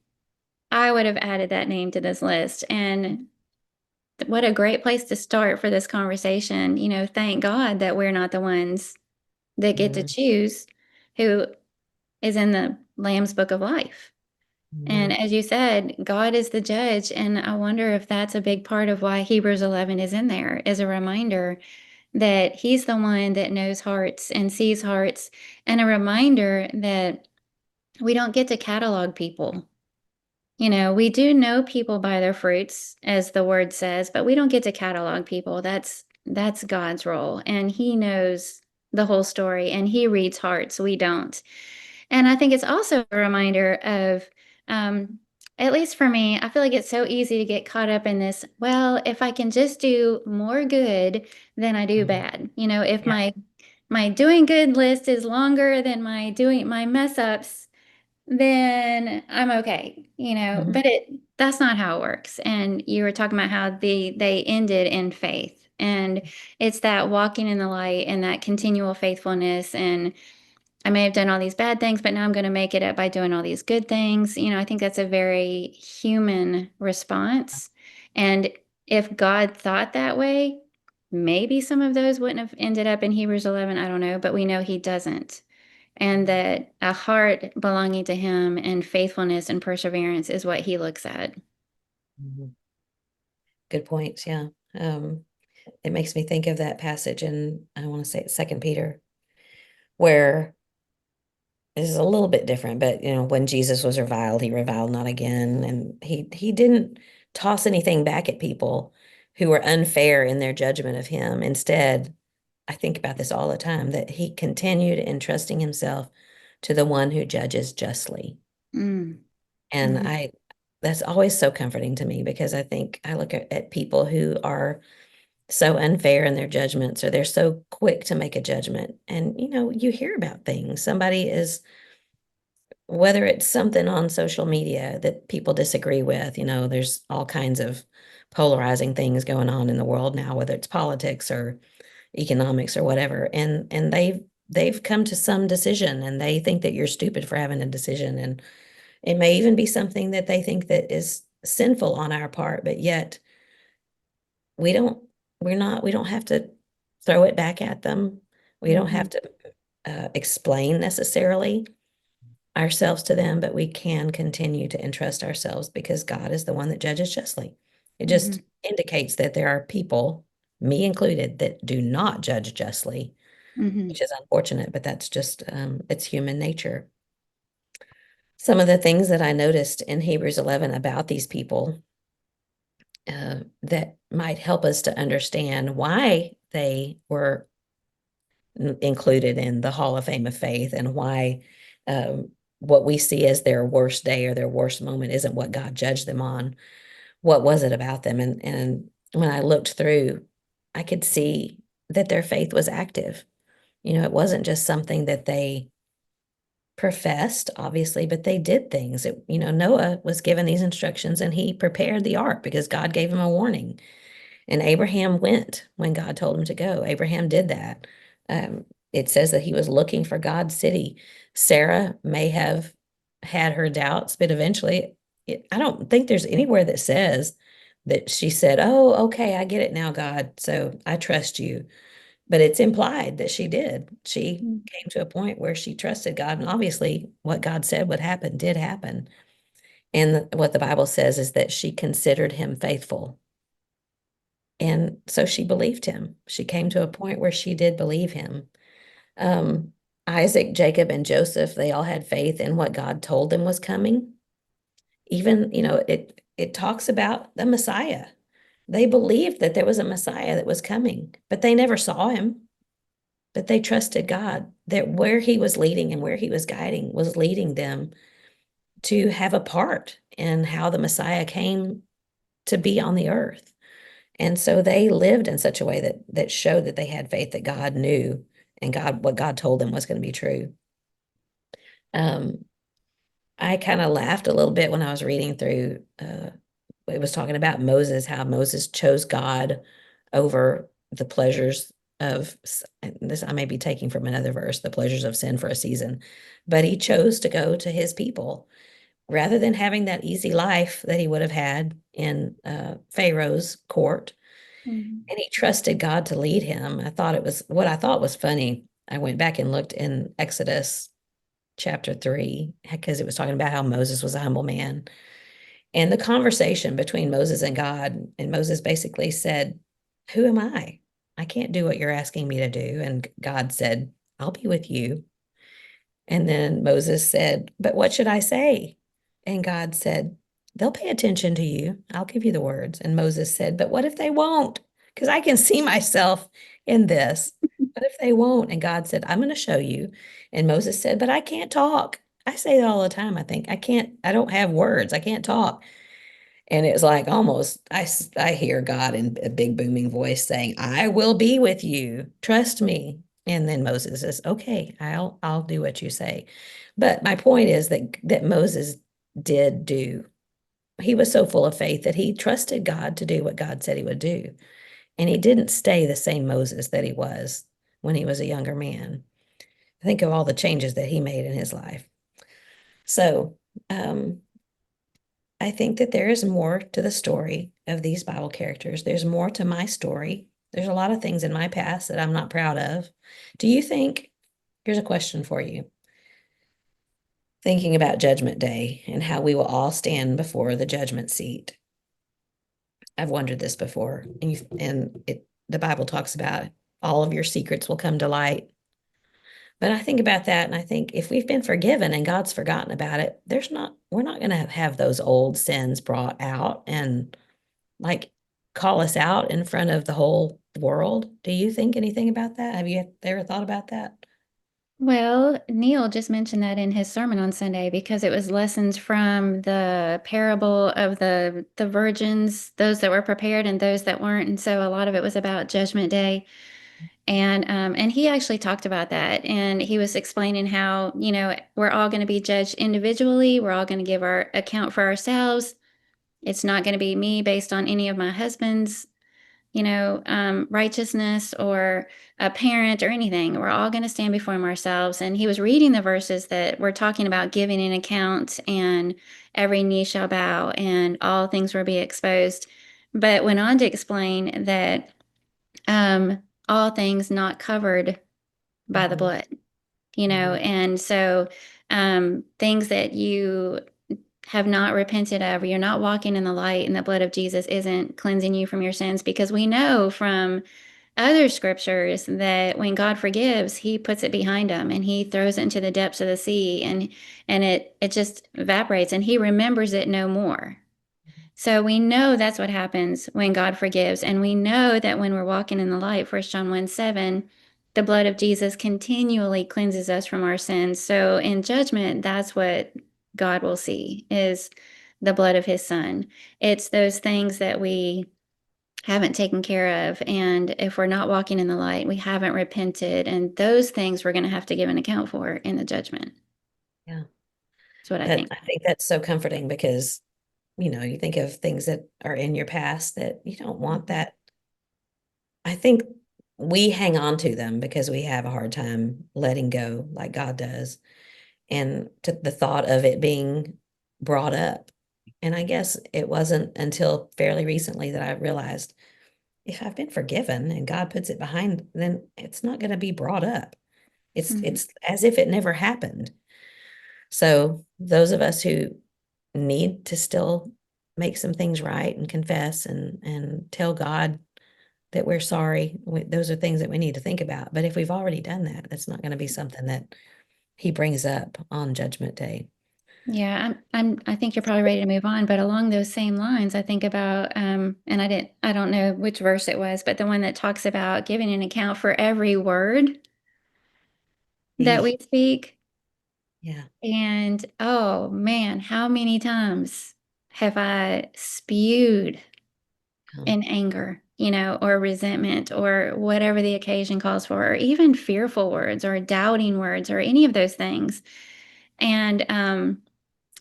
I would have added that name to this list. And what a great place to start for this conversation. Thank God that we're not the ones that get to Mhm. choose who is in the Lamb's Book of Life. And Mhm. as you said, God is the judge. And I wonder if that's a big part of why Hebrews 11 is in there, is a reminder that He's the one that knows hearts and sees hearts, and a reminder that we don't get to catalog people. We do know people by their fruits, as the word says, but we don't get to catalog people. That's God's role, and He knows the whole story, and He reads hearts. We don't. And I think it's also a reminder of, um, at least for me, I feel like it's so easy to get caught up in this. Well, if I can just do more good than I do Mhm. bad, if Yeah. my doing good list is longer than my mess ups, then I'm okay. Mhm. But that's not how it works. And you were talking about how they ended in faith. And it's that walking in the light and that continual faithfulness. And I may have done all these bad things, but now I'm going to make it up by doing all these good things. I think that's a very human response. And if God thought that way, maybe some of those wouldn't have ended up in Hebrews 11. I don't know, but we know He doesn't. And that a heart belonging to Him and faithfulness and perseverance is what He looks at. Mhm. Good points. Yeah. It makes me think of that passage in, I want to say it's Second Peter, where is a little bit different, but when Jesus was reviled, he reviled not again, and he didn't toss anything back at people who were unfair in their judgment of him. Instead, I think about this all the time, that he continued entrusting himself to the one who judges justly. Mm. And Mhm. I that's always so comforting to me, because I think I look at people who are so unfair in their judgments, or they're so quick to make a judgment. And you hear about things. Somebody is, whether it's something on social media that people disagree with, there's all kinds of polarizing things going on in the world now, whether it's politics or economics or whatever. And they've come to some decision, and they think that you're stupid for having a decision. And it may even be something that they think that is sinful on our part, but yet we don't, we don't have to throw it back at them. We don't Mhm. have to explain necessarily ourselves to them, but we can continue to entrust ourselves, because God is the one that judges justly. It just Mhm. indicates that there are people, me included, that do not judge justly, Hmm. which is unfortunate, but that's just it's human nature. Some of the things that I noticed in Hebrews 11 about these people that might help us to understand why they were included in the Hall of Fame of Faith and why what we see as their worst day or their worst moment isn't what God judged them on. What was it about them? And when I looked through, I could see that their faith was active. It wasn't just something that they professed, obviously, but they did things. Noah was given these instructions and he prepared the ark because God gave him a warning. And Abraham went when God told him to go. Abraham did that. Um, it says that he was looking for God's city. Sarah may have had her doubts, but eventually, I don't think there's anywhere that says that she said, "Oh, okay, I get it now, God. So I trust you." But it's implied that she did. She came to a point where she trusted God, and obviously, what God said would happen did happen. And what the Bible says is that she considered him faithful. And so she believed him. She came to a point where she did believe him. Um, Isaac, Jacob, and Joseph, they all had faith in what God told them was coming. Even, it talks about the Messiah. They believed that there was a Messiah that was coming, but they never saw him. But they trusted God that where he was leading and where he was guiding was leading them to have a part in how the Messiah came to be on the earth. And so they lived in such a way that showed that they had faith that God knew and what God told them was going to be true. Um, I kind of laughed a little bit when I was reading through it was talking about Moses, how Moses chose God over the pleasures of this. I may be taking from another verse, the pleasures of sin for a season, but he chose to go to his people rather than having that easy life that he would have had in Pharaoh's court. Hmm. And he trusted God to lead him. What I thought was funny. I went back and looked in Exodus chapter 3 because it was talking about how Moses was a humble man. And the conversation between Moses and God, and Moses basically said, "Who am I? I can't do what you're asking me to do." And God said, "I'll be with you." And then Moses said, "But what should I say?" And God said, "They'll pay attention to you. I'll give you the words." And Moses said, "But what if they won't? Because I can see myself in this. What if they won't?" And God said, "I'm going to show you." And Moses said, "But I can't talk." I say that all the time. I think I don't have words. I can't talk. And it's like almost, I hear God in a big booming voice saying, "I will be with you. Trust me." And then Moses says, "Okay, I'll do what you say." But my point is that Moses did do. He was so full of faith that he trusted God to do what God said he would do. And he didn't stay the same Moses that he was when he was a younger man. Think of all the changes that he made in his life. So, I think that there is more to the story of these Bible characters. There's more to my story. There's a lot of things in my past that I'm not proud of. Do you think, here's a question for you, thinking about Judgment Day and how we will all stand before the judgment seat. I've wondered this before, the Bible talks about all of your secrets will come to light. But I think about that and I think if we've been forgiven and God's forgotten about it, we're not going to have those old sins brought out and like call us out in front of the whole world. Do you think anything about that? Have you ever thought about that? Well, Neil just mentioned that in his sermon on Sunday because it was lessons from the parable of the virgins, those that were prepared and those that weren't. And so a lot of it was about Judgment Day. And he actually talked about that. And he was explaining how, we're all going to be judged individually. We're all going to give our account for ourselves. It's not going to be me based on any of my husband's righteousness or a parent or anything. We're all going to stand before him ourselves. And he was reading the verses that were talking about giving an account and every knee shall bow and all things will be exposed. But went on to explain that all things not covered by the Mhm, blood, mhm, and so things that you have not repented of, or you're not walking in the light and the blood of Jesus isn't cleansing you from your sins, because we know from other scriptures that when God forgives, he puts it behind him and he throws it into the depths of the sea, and it just evaporates and he remembers it no more. So we know that's what happens when God forgives. And we know that when we're walking in the light, 1 John 1:7, the blood of Jesus continually cleanses us from our sins. So in judgment, that's what God will see is the blood of his son. It's those things that we haven't taken care of. And if we're not walking in the light, we haven't repented. And those things we're going to have to give an account for in the judgment. Yeah. That's what I That think. I think that's so comforting because, you think of things that are in your past that you don't want Mhm. that. I think we hang on to them because we have a hard time letting go like God does. And to the thought of it being brought up. And I guess it wasn't until fairly recently that I realized if I've been forgiven and God puts it behind, then it's not going to be brought up. It's Mhm. it's as if it never happened. So those of us who need to still make some things right and confess and tell God that we're sorry, those are things that we need to think about. But if we've already done that, that's not going to be something that he brings up on Judgment Day. Yeah, I think you're probably ready to move on, but along those same lines, I think about, and I don't know which verse it was, but the one that talks about giving an account for every word that Eeh, we speak. yeah. And oh man, how many times have I spewed um, in anger, or resentment, or whatever the occasion calls for, or even fearful words, or doubting words, or any of those things. And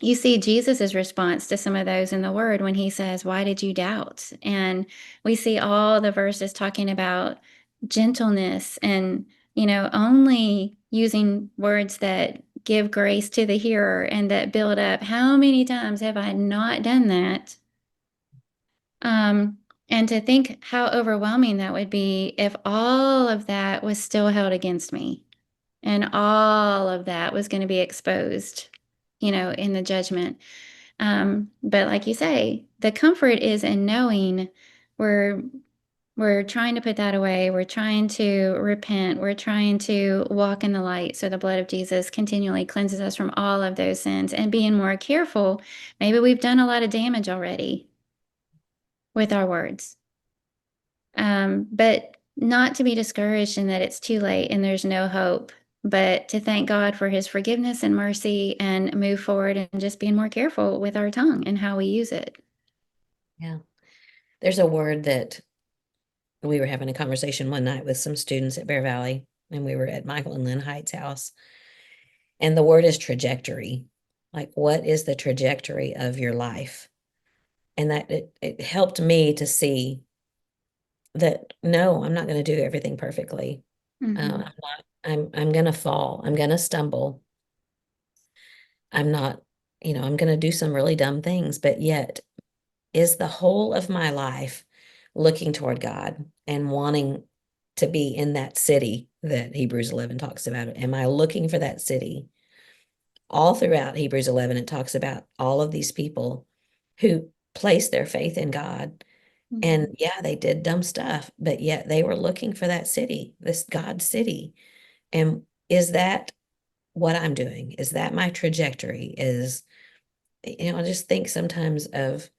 you see Jesus's response to some of those in the word when he says, "Why did you doubt?" And we see all the verses talking about gentleness and, only using words that give grace to the hearer and that build up. How many times have I not done that? Um, and to think how overwhelming that would be if all of that was still held against me and all of that was going to be exposed, in the judgment. But like you say, the comfort is in knowing we're we're trying to put that away. We're trying to repent. We're trying to walk in the light. So the blood of Jesus continually cleanses us from all of those sins and being more careful. Maybe we've done a lot of damage already with our words. But not to be discouraged in that it's too late and there's no hope, but to thank God for his forgiveness and mercy and move forward and just being more careful with our tongue and how we use it. yeah. There's a word that we were having a conversation one night with some students at Bear Valley, and we were at Michael and Lynn Height's house. And the word is trajectory. Like, what is the trajectory of your life? And that it helped me to see that no, I'm not going to do everything perfectly. I'm Mhm. not, I'm going to fall. I'm going to stumble. I'm not, I'm going to do some really dumb things, but yet is the whole of my life looking toward God and wanting to be in that city that Hebrews 11 talks about? Am I looking for that city? All throughout Hebrews 11, it talks about all of these people who placed their faith in God. Mhm. And yeah, they did dumb stuff, but yet they were looking for that city, this God city. And is that what I'm doing? Is that my trajectory? I just think sometimes of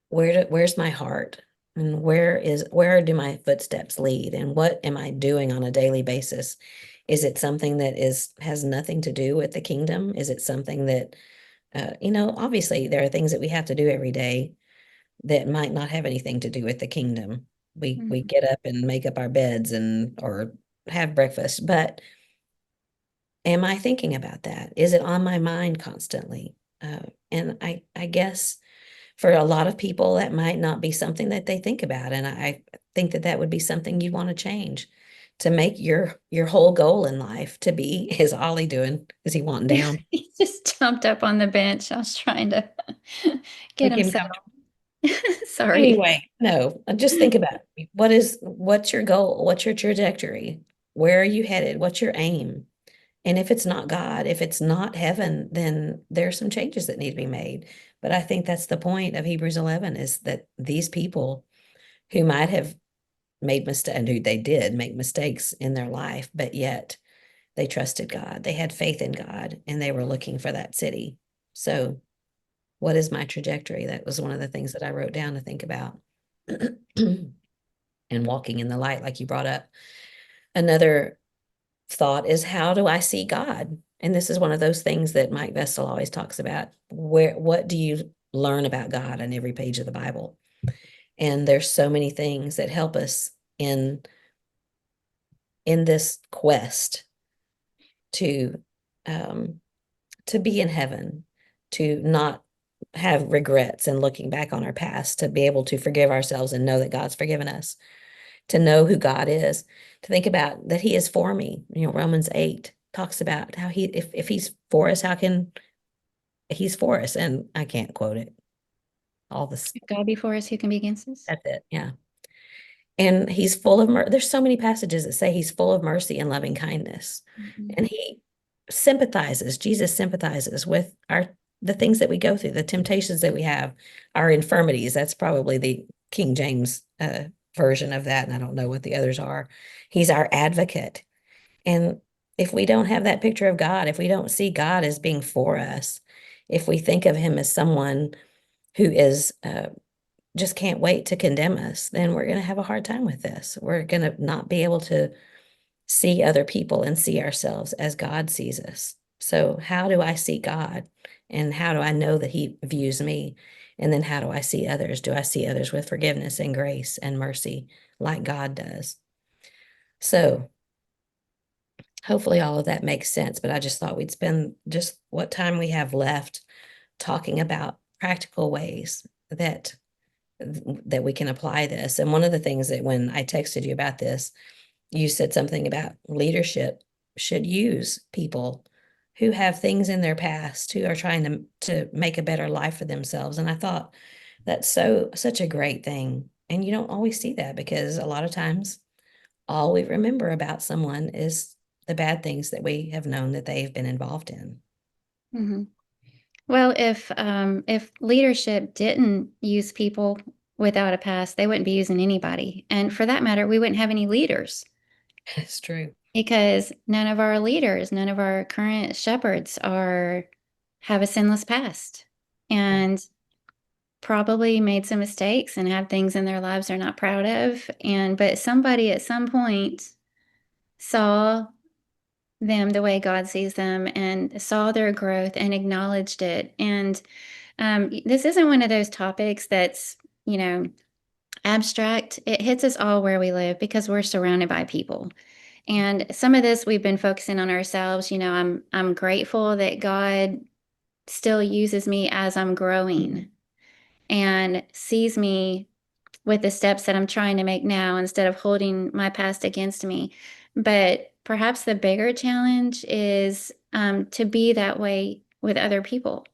where's my heart, and where do my footsteps lead, and what am I doing on a daily basis? Is it something that has nothing to do with the kingdom? Is it something that obviously there are things that we have to do every day that might not have anything to do with the kingdom. We Mhm. get up and make up our beds and or have breakfast, but am I thinking about that? Is it on my mind constantly? And I guess for a lot of people, that might not be something that they think about. And I think that that would be something you want to change, to make your whole goal in life to be, is Ollie doing? Is he wanting down? He just jumped up on the bench. I was trying to get Make him him come. settled. Sorry. Anyway, no, just think about it. What's your goal? What's your trajectory? Where are you headed? What's your aim? And if it's not God, if it's not heaven, then there's some changes that need to be made. But I think that's the point of Hebrews 11 is that these people who might have made mistakes, and who they did make mistakes in their life, but yet they trusted God. They had faith in God and they were looking for that city. So, what is my trajectory? That was one of the things that I wrote down to think about. And walking in the light, like you brought up. Another thought is, how do I see God? And this is one of those things that Mike Vestal always talks about. What do you learn about God on every page of the Bible? And there's so many things that help us in this quest to um, to be in heaven, to not have regrets and looking back on our past, to be able to forgive ourselves and know that God's forgiven us, to know who God is, to think about that He is for me. Romans 8 talks about how if He's for us, how can He's for us? And I can't quote it. All this, If God be for us, who can be against us? that's it. Yeah. And He's full of there's so many passages that say He's full of mercy and loving kindness. Mhm. And He sympathizes, Jesus sympathizes with the things that we go through, the temptations that we have, our infirmities. That's probably the King James version of that, and I don't know what the others are. He's our advocate. And if we don't have that picture of God, if we don't see God as being for us, if we think of Him as someone who is just can't wait to condemn us, then we're going to have a hard time with this. We're going to not be able to see other people and see ourselves as God sees us. So, how do I see God? And how do I know that He views me? And then, how do I see others? Do I see others with forgiveness and grace and mercy like God does? So, hopefully, all of that makes sense. But I just thought we'd spend just what time we have left talking about practical ways that we can apply this. And one of the things that when I texted you about this, you said something about leadership should use people who have things in their past, who are trying to make a better life for themselves. And I thought that's such a great thing. And you don't always see that, because a lot of times all we remember about someone is the bad things that we have known that they've been involved in. Mhm. Well, if leadership didn't use people without a past, they wouldn't be using anybody. And for that matter, we wouldn't have any leaders It's true. because none of our leaders, none of our current shepherds have a sinless past Yeah. and probably made some mistakes and have things in their lives they're not proud of. But somebody at some point saw them the way God sees them and saw their growth and acknowledged it. And this isn't one of those topics that's, you know, abstract. It hits us all where we live because we're surrounded by people. And some of this we've been focusing on ourselves. I'm grateful that God still uses me as I'm growing and sees me with the steps that I'm trying to make now instead of holding my past against me. But perhaps the bigger challenge is to be that way with other people.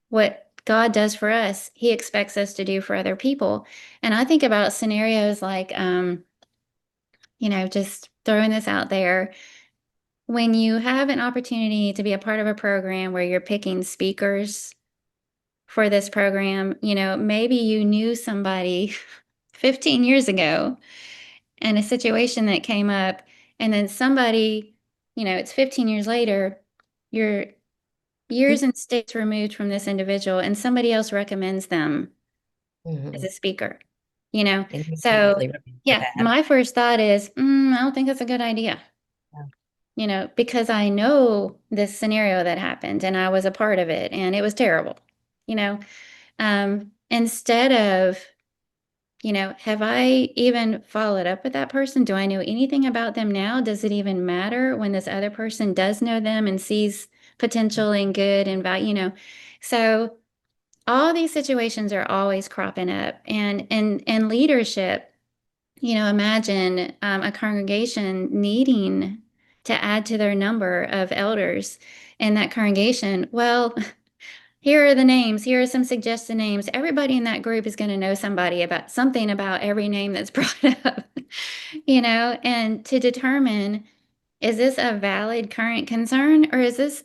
What God does for us, He expects us to do for other people. And I think about scenarios like, just throwing this out there. When you have an opportunity to be a part of a program where you're picking speakers for this program, maybe you knew somebody 15 years ago and a situation that came up, and then somebody, it's 15 years later, you're years and states removed from this individual, and somebody else recommends them as Mhm. a speaker, you know? And you So, immediately remember the yeah, bad. my first thought is, I don't think that's a good idea, Yeah. because I know this scenario that happened and I was a part of it and it was terrible, you know? Instead of, have I even followed up with that person? Do I know anything about them now? Does it even matter when this other person does know them and sees potential and good and value, So all these situations are always cropping up and leadership, imagine a congregation needing to add to their number of elders in that congregation. Well, here are the names. Here are some suggested names. Everybody in that group is going to know somebody about something about every name that's brought up, and to determine, is this a valid current concern, or is this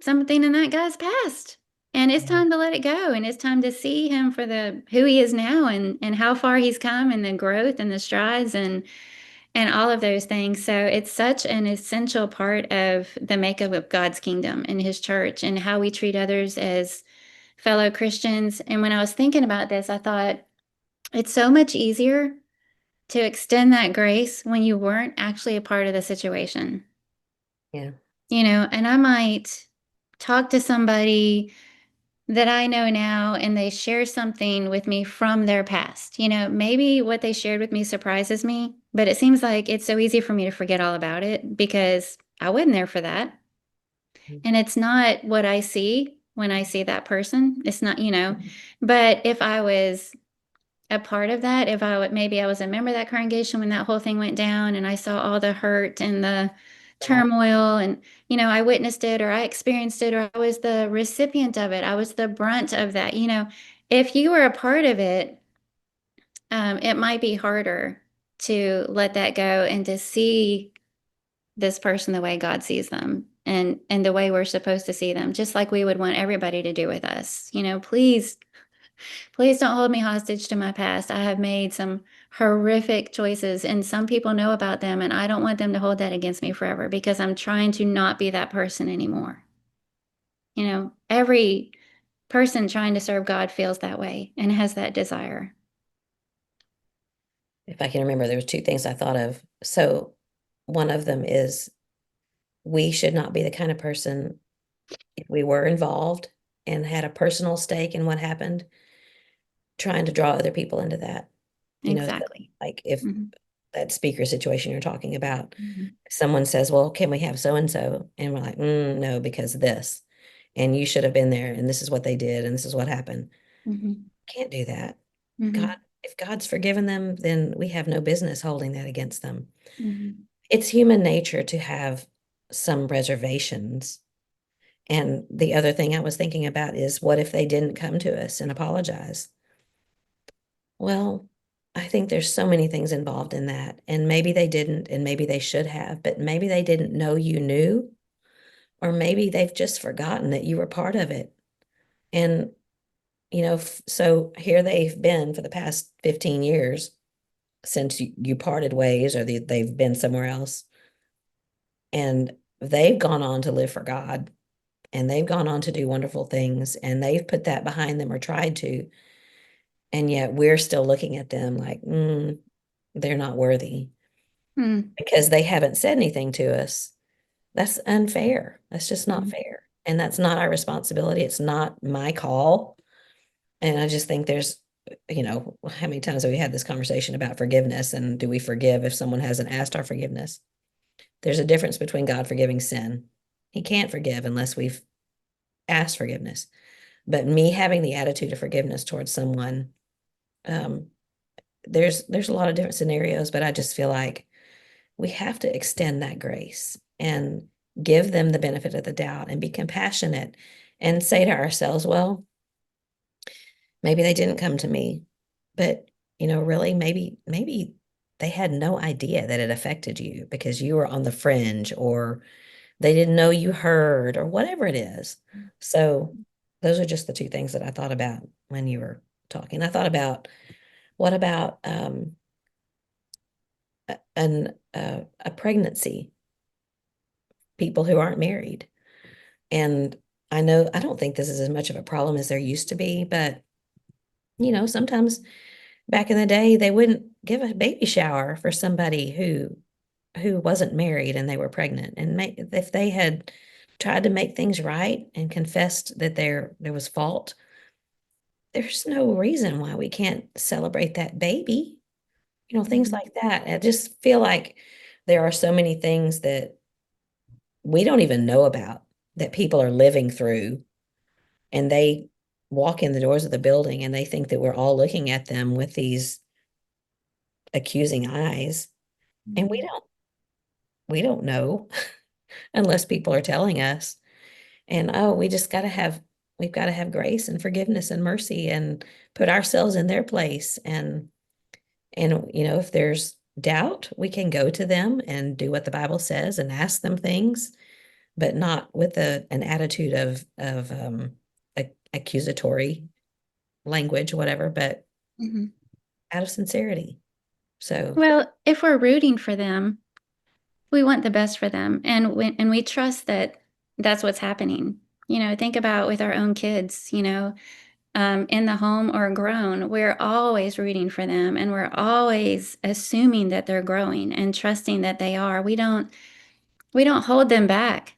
something in that guy's past? And it's Yeah. time to let it go, and it's time to see him for the who he is now, and how far he's come, and the growth and the strides, and all of those things. So it's such an essential part of the makeup of God's kingdom and his church, and how we treat others as fellow Christians. And when I was thinking about this, I thought it's so much easier to extend that grace when you weren't actually a part of the situation. Yeah. And I might talk to somebody that I know now, and they share something with me from their past. Maybe what they shared with me surprises me, but it seems like it's so easy for me to forget all about it because I wasn't there for that. And it's not what I see when I see that person. It's not. But if I was a part of that, if maybe I was a member of that congregation when that whole thing went down, and I saw all the hurt and the Yeah. turmoil, and I witnessed it, or I experienced it, or I was the recipient of it, I was the brunt of that. If you were a part of it, it might be harder to let that go and to see this person the way God sees them, and the way we're supposed to see them, just like we would want everybody to do with us. Please don't hold me hostage to my past. I have made some horrific choices, and some people know about them, and I don't want them to hold that against me forever, because I'm trying to not be that person anymore. Every person trying to serve God feels that way and has that desire. If I can remember, there was two things I thought of. So one of them is we should not be the kind of person, if we were involved and had a personal stake in what happened, trying to draw other people into that. Exactly. Like if Hmm. that speaker situation you're talking about, Hmm. someone says, well, can we have so and so? And we're like, no, because of this. And you should have been there, and this is what they did, and this is what happened. Hmm. Can't do that. God, Hmm. if God's forgiven them, then we have no business holding that against them. Hmm. It's human nature to have some reservations. And the other thing I was thinking about is what if they didn't come to us and apologize? Well, I think there's so many things involved in that. And maybe they didn't, and maybe they should have, but maybe they didn't know you knew, or maybe they've just forgotten that you were part of it. And, so here they've been for the past 15 years since you parted ways, or they've been somewhere else. And they've gone on to live for God, and they've gone on to do wonderful things, and they've put that behind them or tried to. And yet we're still looking at them like, they're not worthy Hmm. because they haven't said anything to us. That's unfair. That's just not Hmm. fair. And that's not our responsibility. It's not my call. And I just think there's, how many times have we had this conversation about forgiveness, and do we forgive if someone hasn't asked our forgiveness? There's a difference between God forgiving sin. He can't forgive unless we've asked forgiveness. But me having the attitude of forgiveness towards someone, um, there's a lot of different scenarios, but I just feel like we have to extend that grace and give them the benefit of the doubt and be compassionate and say to ourselves, well, maybe they didn't come to me, but really, maybe they had no idea that it affected you because you were on the fringe, or they didn't know you heard, or whatever it is. So those are just the two things that I thought about when you were talking. I thought about, what about a pregnancy, people who aren't married. And I don't think this is as much of a problem as there used to be, but sometimes back in the day they wouldn't give a baby shower for somebody who wasn't married and they were pregnant. And if they had tried to make things right and confessed that there was fault, there's no reason why we can't celebrate that baby. Things Hmm. like that. I just feel like there are so many things that we don't even know about, that people are living through, and they walk in the doors of the building and they think that we're all looking at them with these accusing eyes, and we Hmm. don't know unless people are telling us. And we just got to have we've got to have grace and forgiveness and mercy and put ourselves in their place. And if there's doubt, we can go to them and do what the Bible says and ask them things, but not with an attitude of accusatory language, whatever, but Mhm. out of sincerity. So, Well, if we're rooting for them, we want the best for them, and we trust that that's what's happening. Think about with our own kids, in the home or grown, we're always rooting for them and we're always assuming that they're growing and trusting that they are. We don't hold them back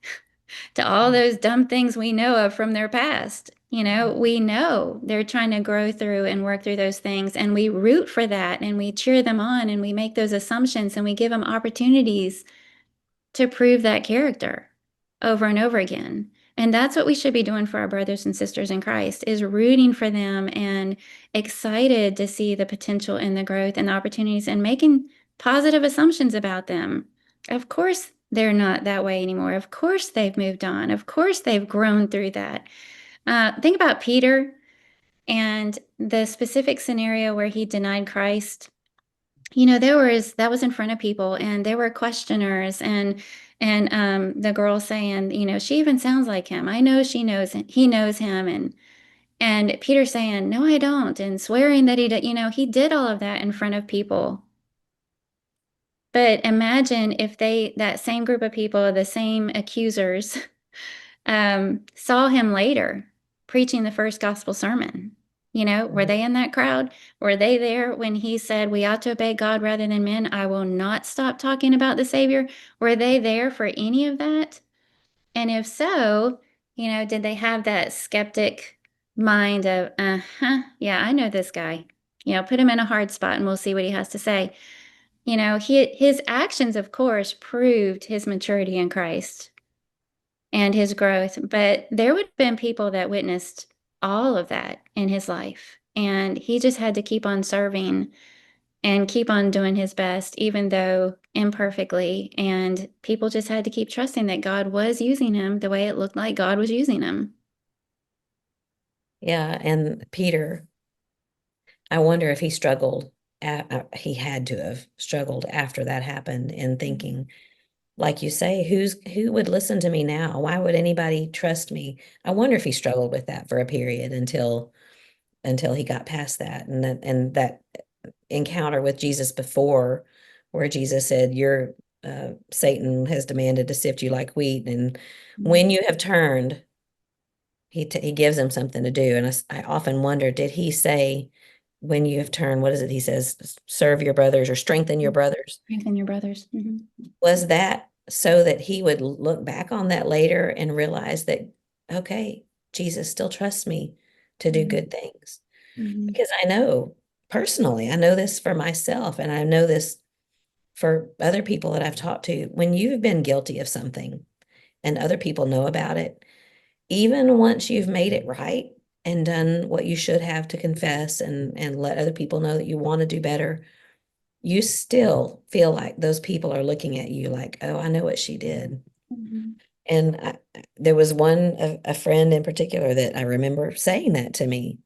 to all those dumb things we know of from their past. We know they're trying to grow through and work through those things, and we root for that and we cheer them on and we make those assumptions and we give them opportunities to prove that character over and over again. And that's what we should be doing for our brothers and sisters in Christ, is rooting for them and excited to see the potential and the growth and the opportunities and making positive assumptions about them. Of course, they're not that way anymore. Of course, they've moved on. Of course, they've grown through that. Think about Peter and the specific scenario where he denied Christ. That was in front of people, and there were questioners, and the girl saying, she even sounds like him. I know he knows him, and Peter saying, no, I don't, and swearing that he did. He did all of that in front of people. But imagine if that same group of people, the same accusers, saw him later preaching the first gospel sermon. Were mhm. they in that crowd? Were they there when he said, we ought to obey God rather than men? I will not stop talking about the Savior. Were they there for any of that? And if so, did they have that skeptic mind of, yeah, I know this guy. Put him in a hard spot and we'll see what he has to say. His actions, of course, proved his maturity in Christ and his growth. But there would have been people that witnessed all of that in his life. And he just had to keep on serving and keep on doing his best, even though imperfectly. And people just had to keep trusting that God was using him the way it looked like God was using him. Yeah. And Peter, I wonder if he struggled. He had to have struggled after that happened in thinking, like you say, who would listen to me now? Why would anybody trust me? I wonder if he struggled with that for a period until he got past that, and that encounter with Jesus before, where Jesus said, "Your Satan has demanded to sift you like wheat, and when you have turned, he gives him something to do." And I often wonder, did he say, "When you have turned," what is it? He says, "Serve your brothers or strengthen your brothers." Strengthen your brothers. Was that so that he would look back on that later and realize that, okay, Jesus still trusts me to do Mhm. good things? Mhm. Because I know personally, I know this for myself, and I know this for other people that I've talked to. When you've been guilty of something and other people know about it, even once you've made it right and done what you should have to confess and let other people know that you want to do better, you still feel like those people are looking at you like, oh, I know what she did. Mhm. And there was a friend in particular that I remember saying that to me,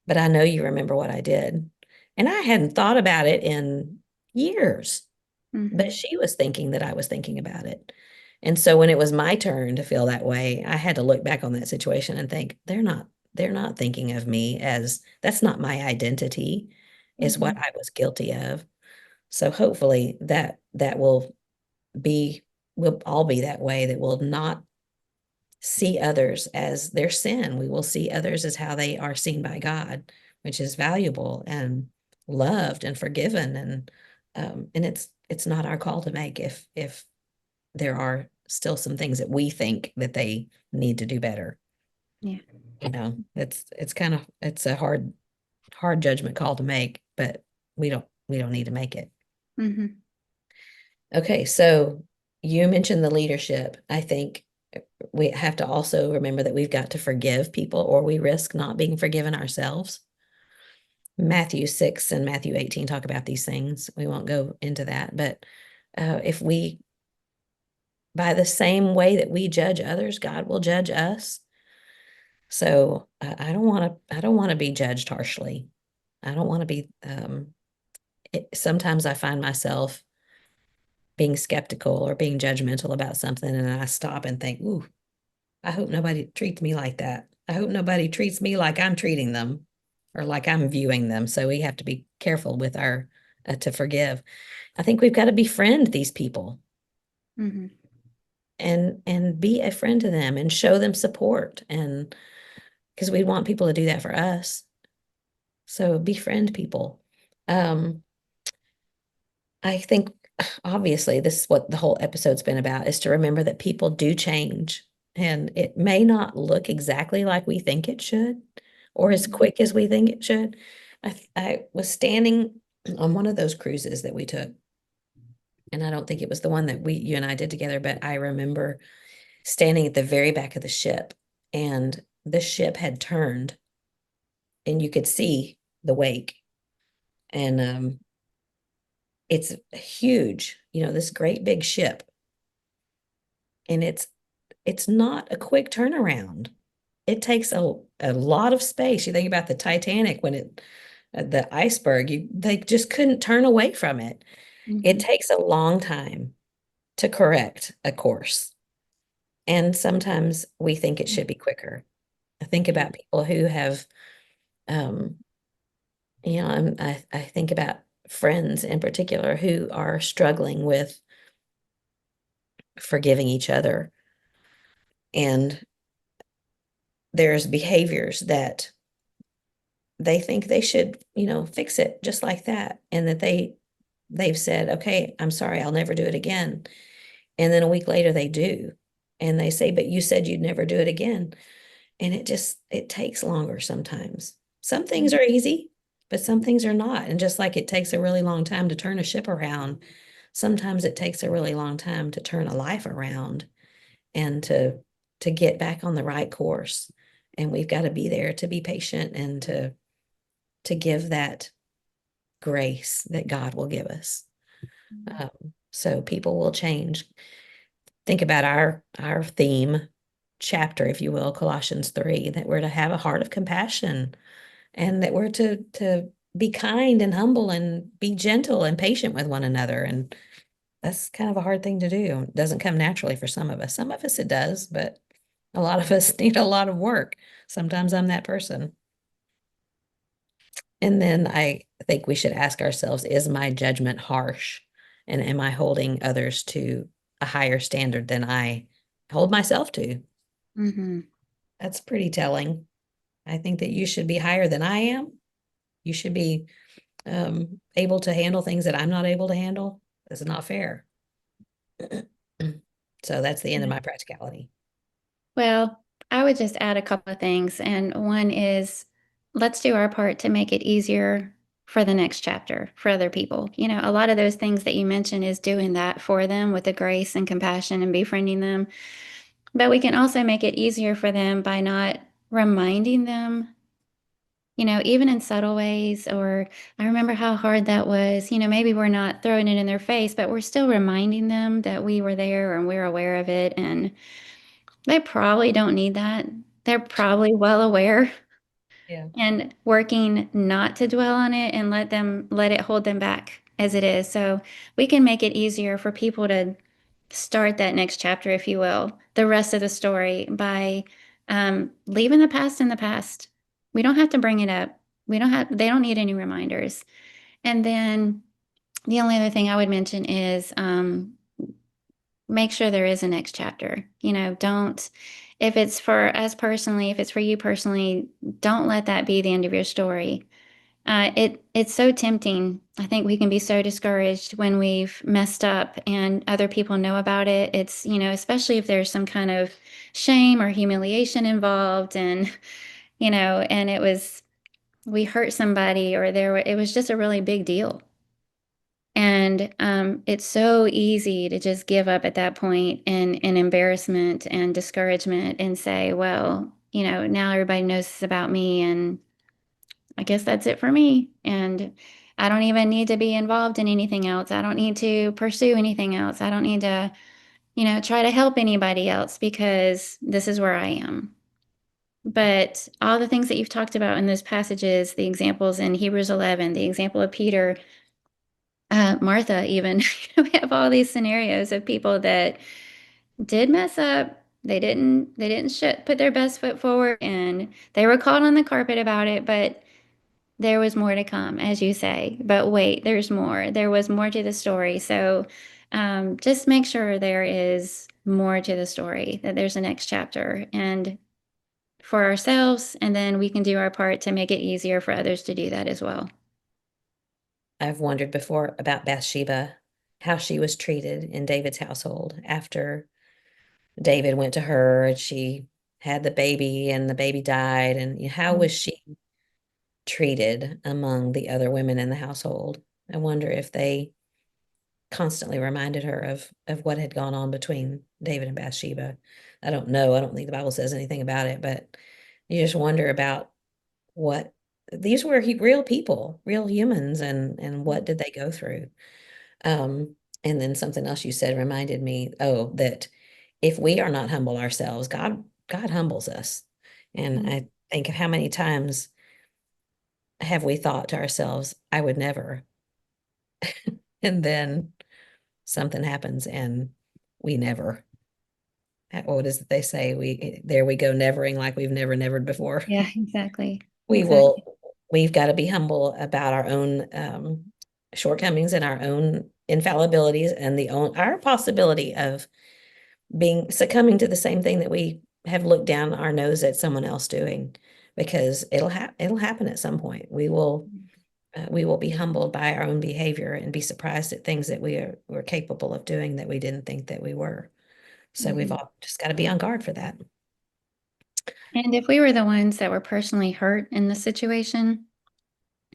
but I know you remember what I did. And I hadn't thought about it in years, but Mhm. she was thinking that I was thinking about it. And so when it was my turn to feel that way, I had to look back on that situation and think, they're not thinking of me as that's not my identity, is what Mhm. I was guilty of. So hopefully that be we'll all be that way, that will not see others as their sin. We will see others as how they are seen by God, which is valuable and loved and forgiven. And it's not our call to make if there are still some things that we think that they need to do better. Yeah. It's kind of it's a hard judgment call to make, but we don't need to make it. Mhm. Okay, so you mentioned the leadership. I think we have to also remember that we've got to forgive people or we risk not being forgiven ourselves. Matthew 6 and Matthew 18 talk about these things. We won't go into that, but if we, by the same way that we judge others, God will judge us. So I don't want to be judged harshly. I don't want to be sometimes I find myself being skeptical or being judgmental about something, and I stop and think, ooh, I hope nobody treats me like that. I hope nobody treats me like I'm treating them or like I'm viewing them. So we have to be careful with our to forgive. I think we've got to befriend these people Hmm. and be a friend to them and show them support, and because we want people to do that for us. So befriend people. Um, I think obviously this is what the whole episode's been about, is to remember that people do change, and it may not look exactly like we think it should or as quick as we think it should. I was standing on one of those cruises that we took, and I don't think it was the one that you and I did together, but I remember standing at the very back of the ship, and the ship had turned and you could see the wake. And it's huge, this great big ship, and it's not a quick turnaround. It takes a lot of space. You think about the Titanic when the iceberg, they just couldn't turn away from it. It Hmm. takes a long time to correct a course. And sometimes we think it should be quicker. I think Yeah. about people who have, um, I think about friends in particular who are struggling with forgiving each other. And there's behaviors that they think they should, fix it just like that. And that they've said, okay, I'm sorry, I'll never do it again. And then a week later they do. And they say, but you said you'd never do it again. And it takes longer sometimes. Some things are easy, but some things are not. And just like it takes a really long time to turn a ship around, sometimes it takes a really long time to turn a life around and to get back on the right course. And we've got to be there to be patient and to give that grace that God will give us. So people will change. Think about our theme chapter, if you will, Colossians 3, that we're to have a heart of compassion, and that we're to be kind and humble and be gentle and patient with one another. And that's kind of a hard thing to do. It doesn't come naturally for some of us. Some of us it does, but a lot of us need a lot of work. Sometimes I'm that person. And then I think we should ask ourselves, is my judgment harsh? And am I holding others to a higher standard than I hold myself to? Hmm. That's pretty telling. I think that you should be higher than I am. You should be able to handle things that I'm not able to handle. That's not fair. So that's the end of my practicality. Well, I would just add a couple of things. And one is let's do our part to make it easier for the next chapter for other people. A lot of those things that you mentioned is doing that for them with the grace and compassion and befriending them. But we can also make it easier for them by not reminding them, even in subtle ways. Or I remember how hard that was. Maybe we're not throwing it in their face, but we're still reminding them that we were there and we're aware of it. And they probably don't need that. They're probably well aware Yeah. and working not to dwell on it and let it hold them back as it is. So we can make it easier for people to start that next chapter, if you will, the rest of the story by leaving the past in the past. We don't have to bring it up. They don't need any reminders. And then the only other thing I would mention is make sure there is a next chapter. Don't, if it's for us personally, if it's for you personally, don't let that be the end of your story. It's so tempting. I think we can be so discouraged when we've messed up and other people know about it. It's, especially if there's some kind of shame or humiliation involved, and we hurt somebody, or it was just a really big deal. And it's so easy to just give up at that point in embarrassment and discouragement and say, well, now everybody knows this about me, and I guess that's it for me. And I don't even need to be involved in anything else. I don't need to pursue anything else. I don't need to, try to help anybody else because this is where I am. But all the things that you've talked about in those passages, the examples in Hebrews 11, the example of Peter, Martha, even. We have all these scenarios of people that did mess up. They didn't put their best foot forward, and they were caught on the carpet about it, but there was more to come, as you say. But wait, there's more. There was more to the story. So just make sure there is more to the story, that there's a next chapter, and for ourselves, and then we can do our part to make it easier for others to do that as well. I've wondered before about Bathsheba, how she was treated in David's household after David went to her and she had the baby and the baby died. And how was she treated among the other women in the household? I wonder if they constantly reminded her of what had gone on between David and Bathsheba. I don't know. I don't think the Bible says anything about it, but you just wonder about what these were real people, real humans, and what did they go through? And then something else you said reminded me, oh, that if we are not humble ourselves, God humbles us. And I think of how many times have we thought to ourselves, I would never. And then something happens and we never. What is it they say? There we go, nevering like we've never nevered before. Yeah, exactly. We Exactly. will, we've got to be humble about our own shortcomings and our own infallibilities and our possibility of being succumbing to the same thing that we have looked down our nose at someone else doing, because it'll happen at some point. We will be humbled by our own behavior and be surprised at things that we're capable of doing that we didn't think that we were. So we've Mhm. all just got to be on guard for that. And if we were the ones that were personally hurt in the situation,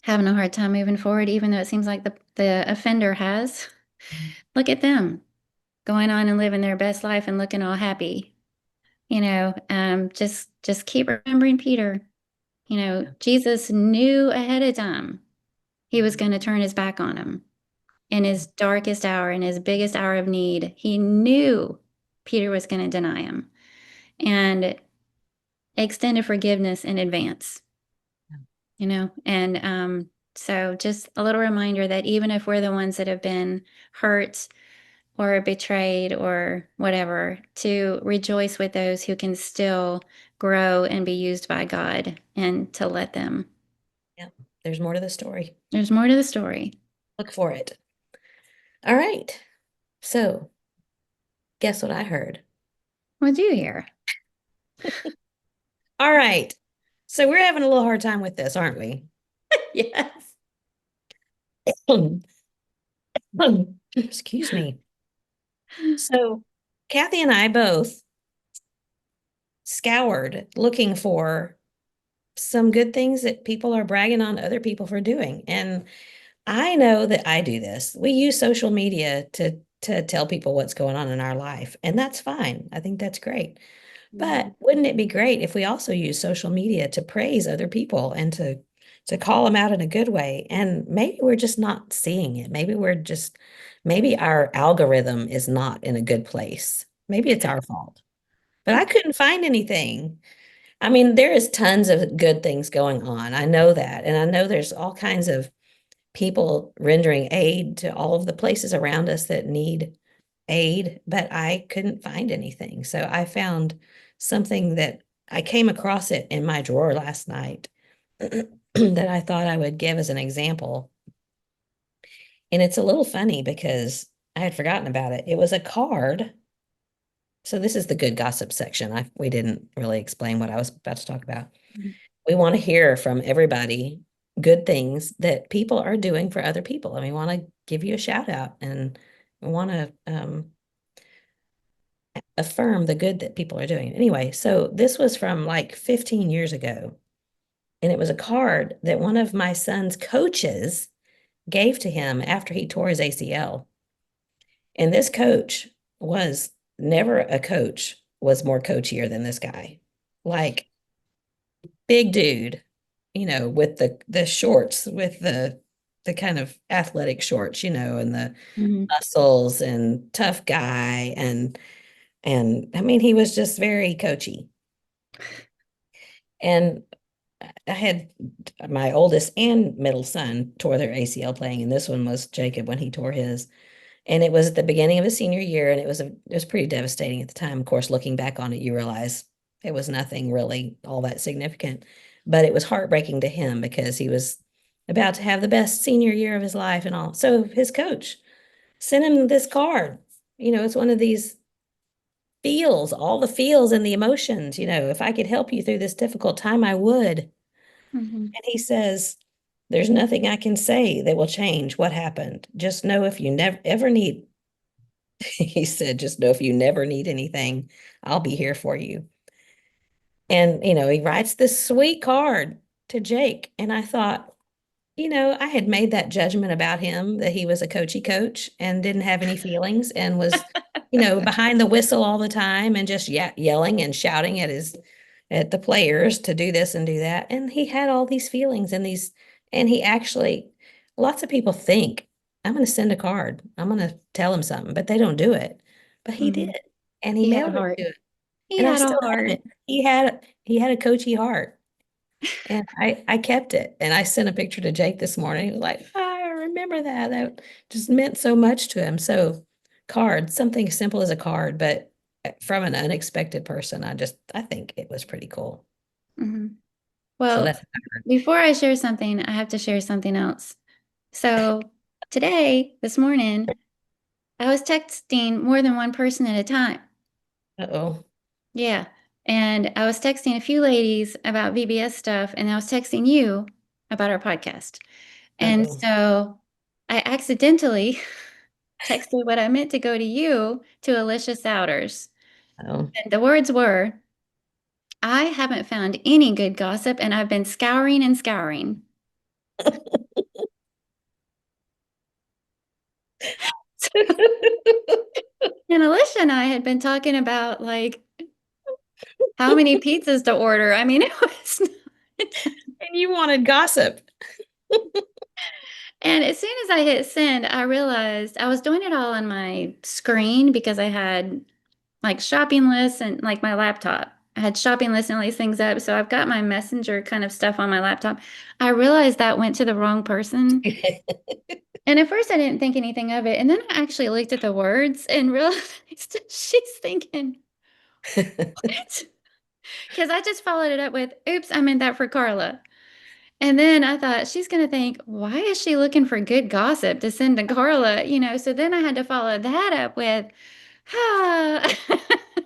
having a hard time moving forward, even though it seems like the offender has, look at them going on and living their best life and looking all happy. Just keep remembering Peter. Jesus knew ahead of time he was going to turn his back on him in his darkest hour, in his biggest hour of need. He knew Peter was going to deny him and extended forgiveness in advance, so just a little reminder that even if we're the ones that have been hurt or betrayed or whatever, to rejoice with those who can still grow and be used by God, and to let them. Yeah, there's more to the story. There's more to the story. Look for it. All right. So, guess what I heard? What do you hear? All right. So we're having a little hard time with this, aren't we? Yes. Excuse me. So, Kathy and I both scoured looking for some good things that people are bragging on other people for doing. And I know that I do this. We use social media to tell people what's going on in our life, and that's fine. I think that's great. But Mhm. wouldn't it be great if we also use social media to praise other people and to call them out in a good way? And maybe we're just not seeing it. Maybe our algorithm is not in a good place. Maybe it's our fault. But I couldn't find anything. I mean, there is tons of good things going on. I know that. And I know there's all kinds of people rendering aid to all of the places around us that need aid, but I couldn't find anything. So I found something that I came across it in my drawer last night that I thought I would give as an example. And it's a little funny because I had forgotten about it. It was a card. So this is the good gossip section. We didn't really explain what I was about to talk about. We want to hear from everybody good things that people are doing for other people. And we want to give you a shout out and we want to affirm the good that people are doing. Anyway, so this was from like 15 years ago. And it was a card that one of my son's coaches gave to him after he tore his ACL. And this coach was never a coach, was more coachier than this guy. Like big dude, with the shorts, with the kind of athletic shorts, and the Mhm. muscles and tough guy and I mean he was just very coachy. And I had my oldest and middle son tore their ACL playing, and this one was Jacob when he tore his. And it was at the beginning of his senior year, and it was pretty devastating at the time. Of course, looking back on it, you realize it was nothing really all that significant, but it was heartbreaking to him because he was about to have the best senior year of his life and all. So his coach sent him this card. It's one of these feels, all the feels and the emotions. If I could help you through this difficult time, I would. And Hmm. he says, there's nothing I can say that will change what happened. Just know if you never ever need, he said, just know if you never need anything, I'll be here for you. And, he writes this sweet card to Jake. And I thought, I had made that judgment about him that he was a coachy coach and didn't have any feelings and was, behind the whistle all the time and just yelling and shouting at the players to do this and do that. And he had all these feelings and he actually, lots of people think, I'm going to send a card. I'm going to tell him something, but they don't do it. But he did. Hmm. And he He had a mailed it heart. to it. He And I had a still have heart. it. He had a coachy heart. And I kept it. And I sent a picture to Jake this morning. He was like, I remember that. That just meant so much to him. So card, something simple as a card, but from an unexpected person, I think it was pretty cool. Hmm. So Well, that's before I share something, I have to share something else. So today, this morning, I was texting more than one person at a time. uh-oh. Yeah. And I was texting a few ladies about VBS stuff, and I was texting you about our podcast. And Uh-oh. so I accidentally texted what I meant to go to you to Alicia Souders. Oh. And the words were, I haven't found any good gossip, and I've been scouring and scouring. And Alicia and I had been talking about like how many pizzas to order. I mean, it was not. And you wanted gossip. And as soon as I hit send, I realized I was doing it all on my screen because I had like shopping lists and like my laptop. I had shopping lists and all these things up. So I've got my messenger kind of stuff on my laptop. I realized that went to the wrong person. And at first I didn't think anything of it. And then I actually looked at the words and realized she's thinking, what? Because I just followed it up with, oops, I meant that for Carla. And then I thought she's going to think, why is she looking for good gossip to send to Carla? So then I had to follow that up with, ah.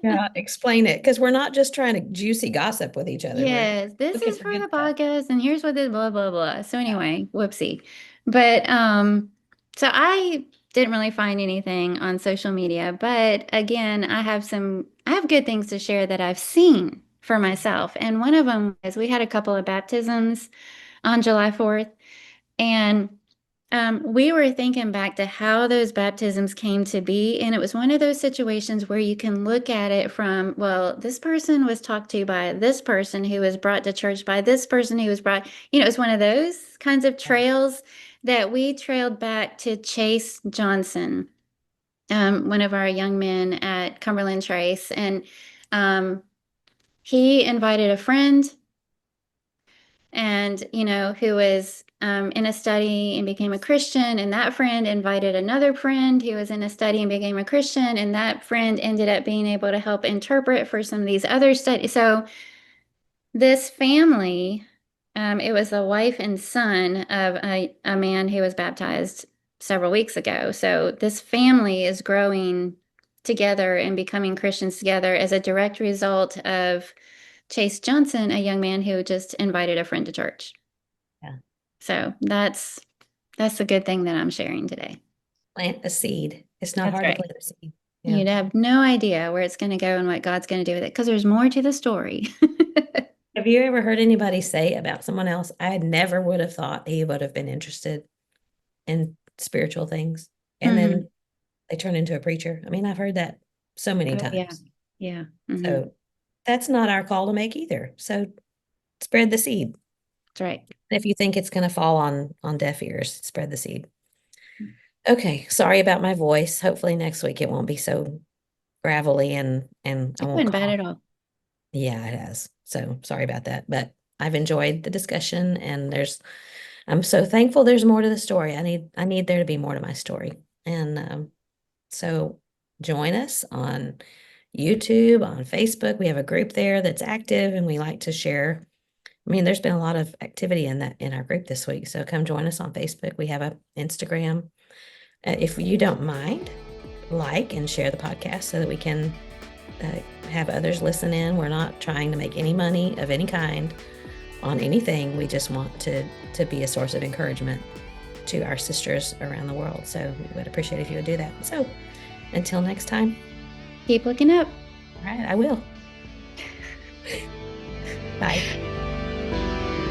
Yeah, explain it because we're not just trying to juicy gossip with each other. We're Yes, this looking is for for good the stuff. podcast, and here's what this blah blah blah. So Yeah. anyway, whoopsie. But so I didn't really find anything on social media, but again, I have good things to share that I've seen for myself. And one of them is we had a couple of baptisms on July 4th, and we were thinking back to how those baptisms came to be, and it was one of those situations where you can look at it from, well, this person was talked to by this person who was brought to church by this person who was brought, it's one of those kinds of trails that we trailed back to Chase Johnson, one of our young men at Cumberland Trace, and um, he invited a friend and who was in a study and became a Christian, and that friend invited another friend who was in a study and became a Christian, and that friend ended up being able to help interpret for some of these other studies. So this family, it was the wife and son of a man who was baptized several weeks ago. So this family is growing together and becoming Christians together as a direct result of Chase Johnson, a young man who just invited a friend to church. Yeah. So that's a good thing that I'm sharing today. Plant a seed. It's not That's hard to right. plant a seed. Yeah. You'd have no idea where it's going to go and what God's going to do with it because there's more to the story. Have you ever heard anybody say about someone else, I never would have thought he would have been interested in spiritual things? And Hmm. then they turn into a preacher. I mean, I've heard that so many Oh yeah. times. Yeah. Hmm. So that's not our call to make either. So spread the seed. That's right. If you think it's going to fall on deaf ears, spread the seed. Okay, sorry about my voice. Hopefully next week it won't be so gravelly and I It won't wasn't bad cough. at all. Yeah, it has. So sorry about that. But I've enjoyed the discussion, and I'm so thankful there's more to the story. I need there to be more to my story. And so join us on YouTube, on Facebook. We have a group there that's active, and we like to share. I mean, there's been a lot of activity in our group this week. So come join us on Facebook. We have a Instagram. If you don't mind, like and share the podcast so that we can have others listen in. We're not trying to make any money of any kind on anything. We just want to be a source of encouragement to our sisters around the world. So we would appreciate if you would do that. So until next time. Keep looking up. All right, I will. Bye.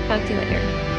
Talk to you later.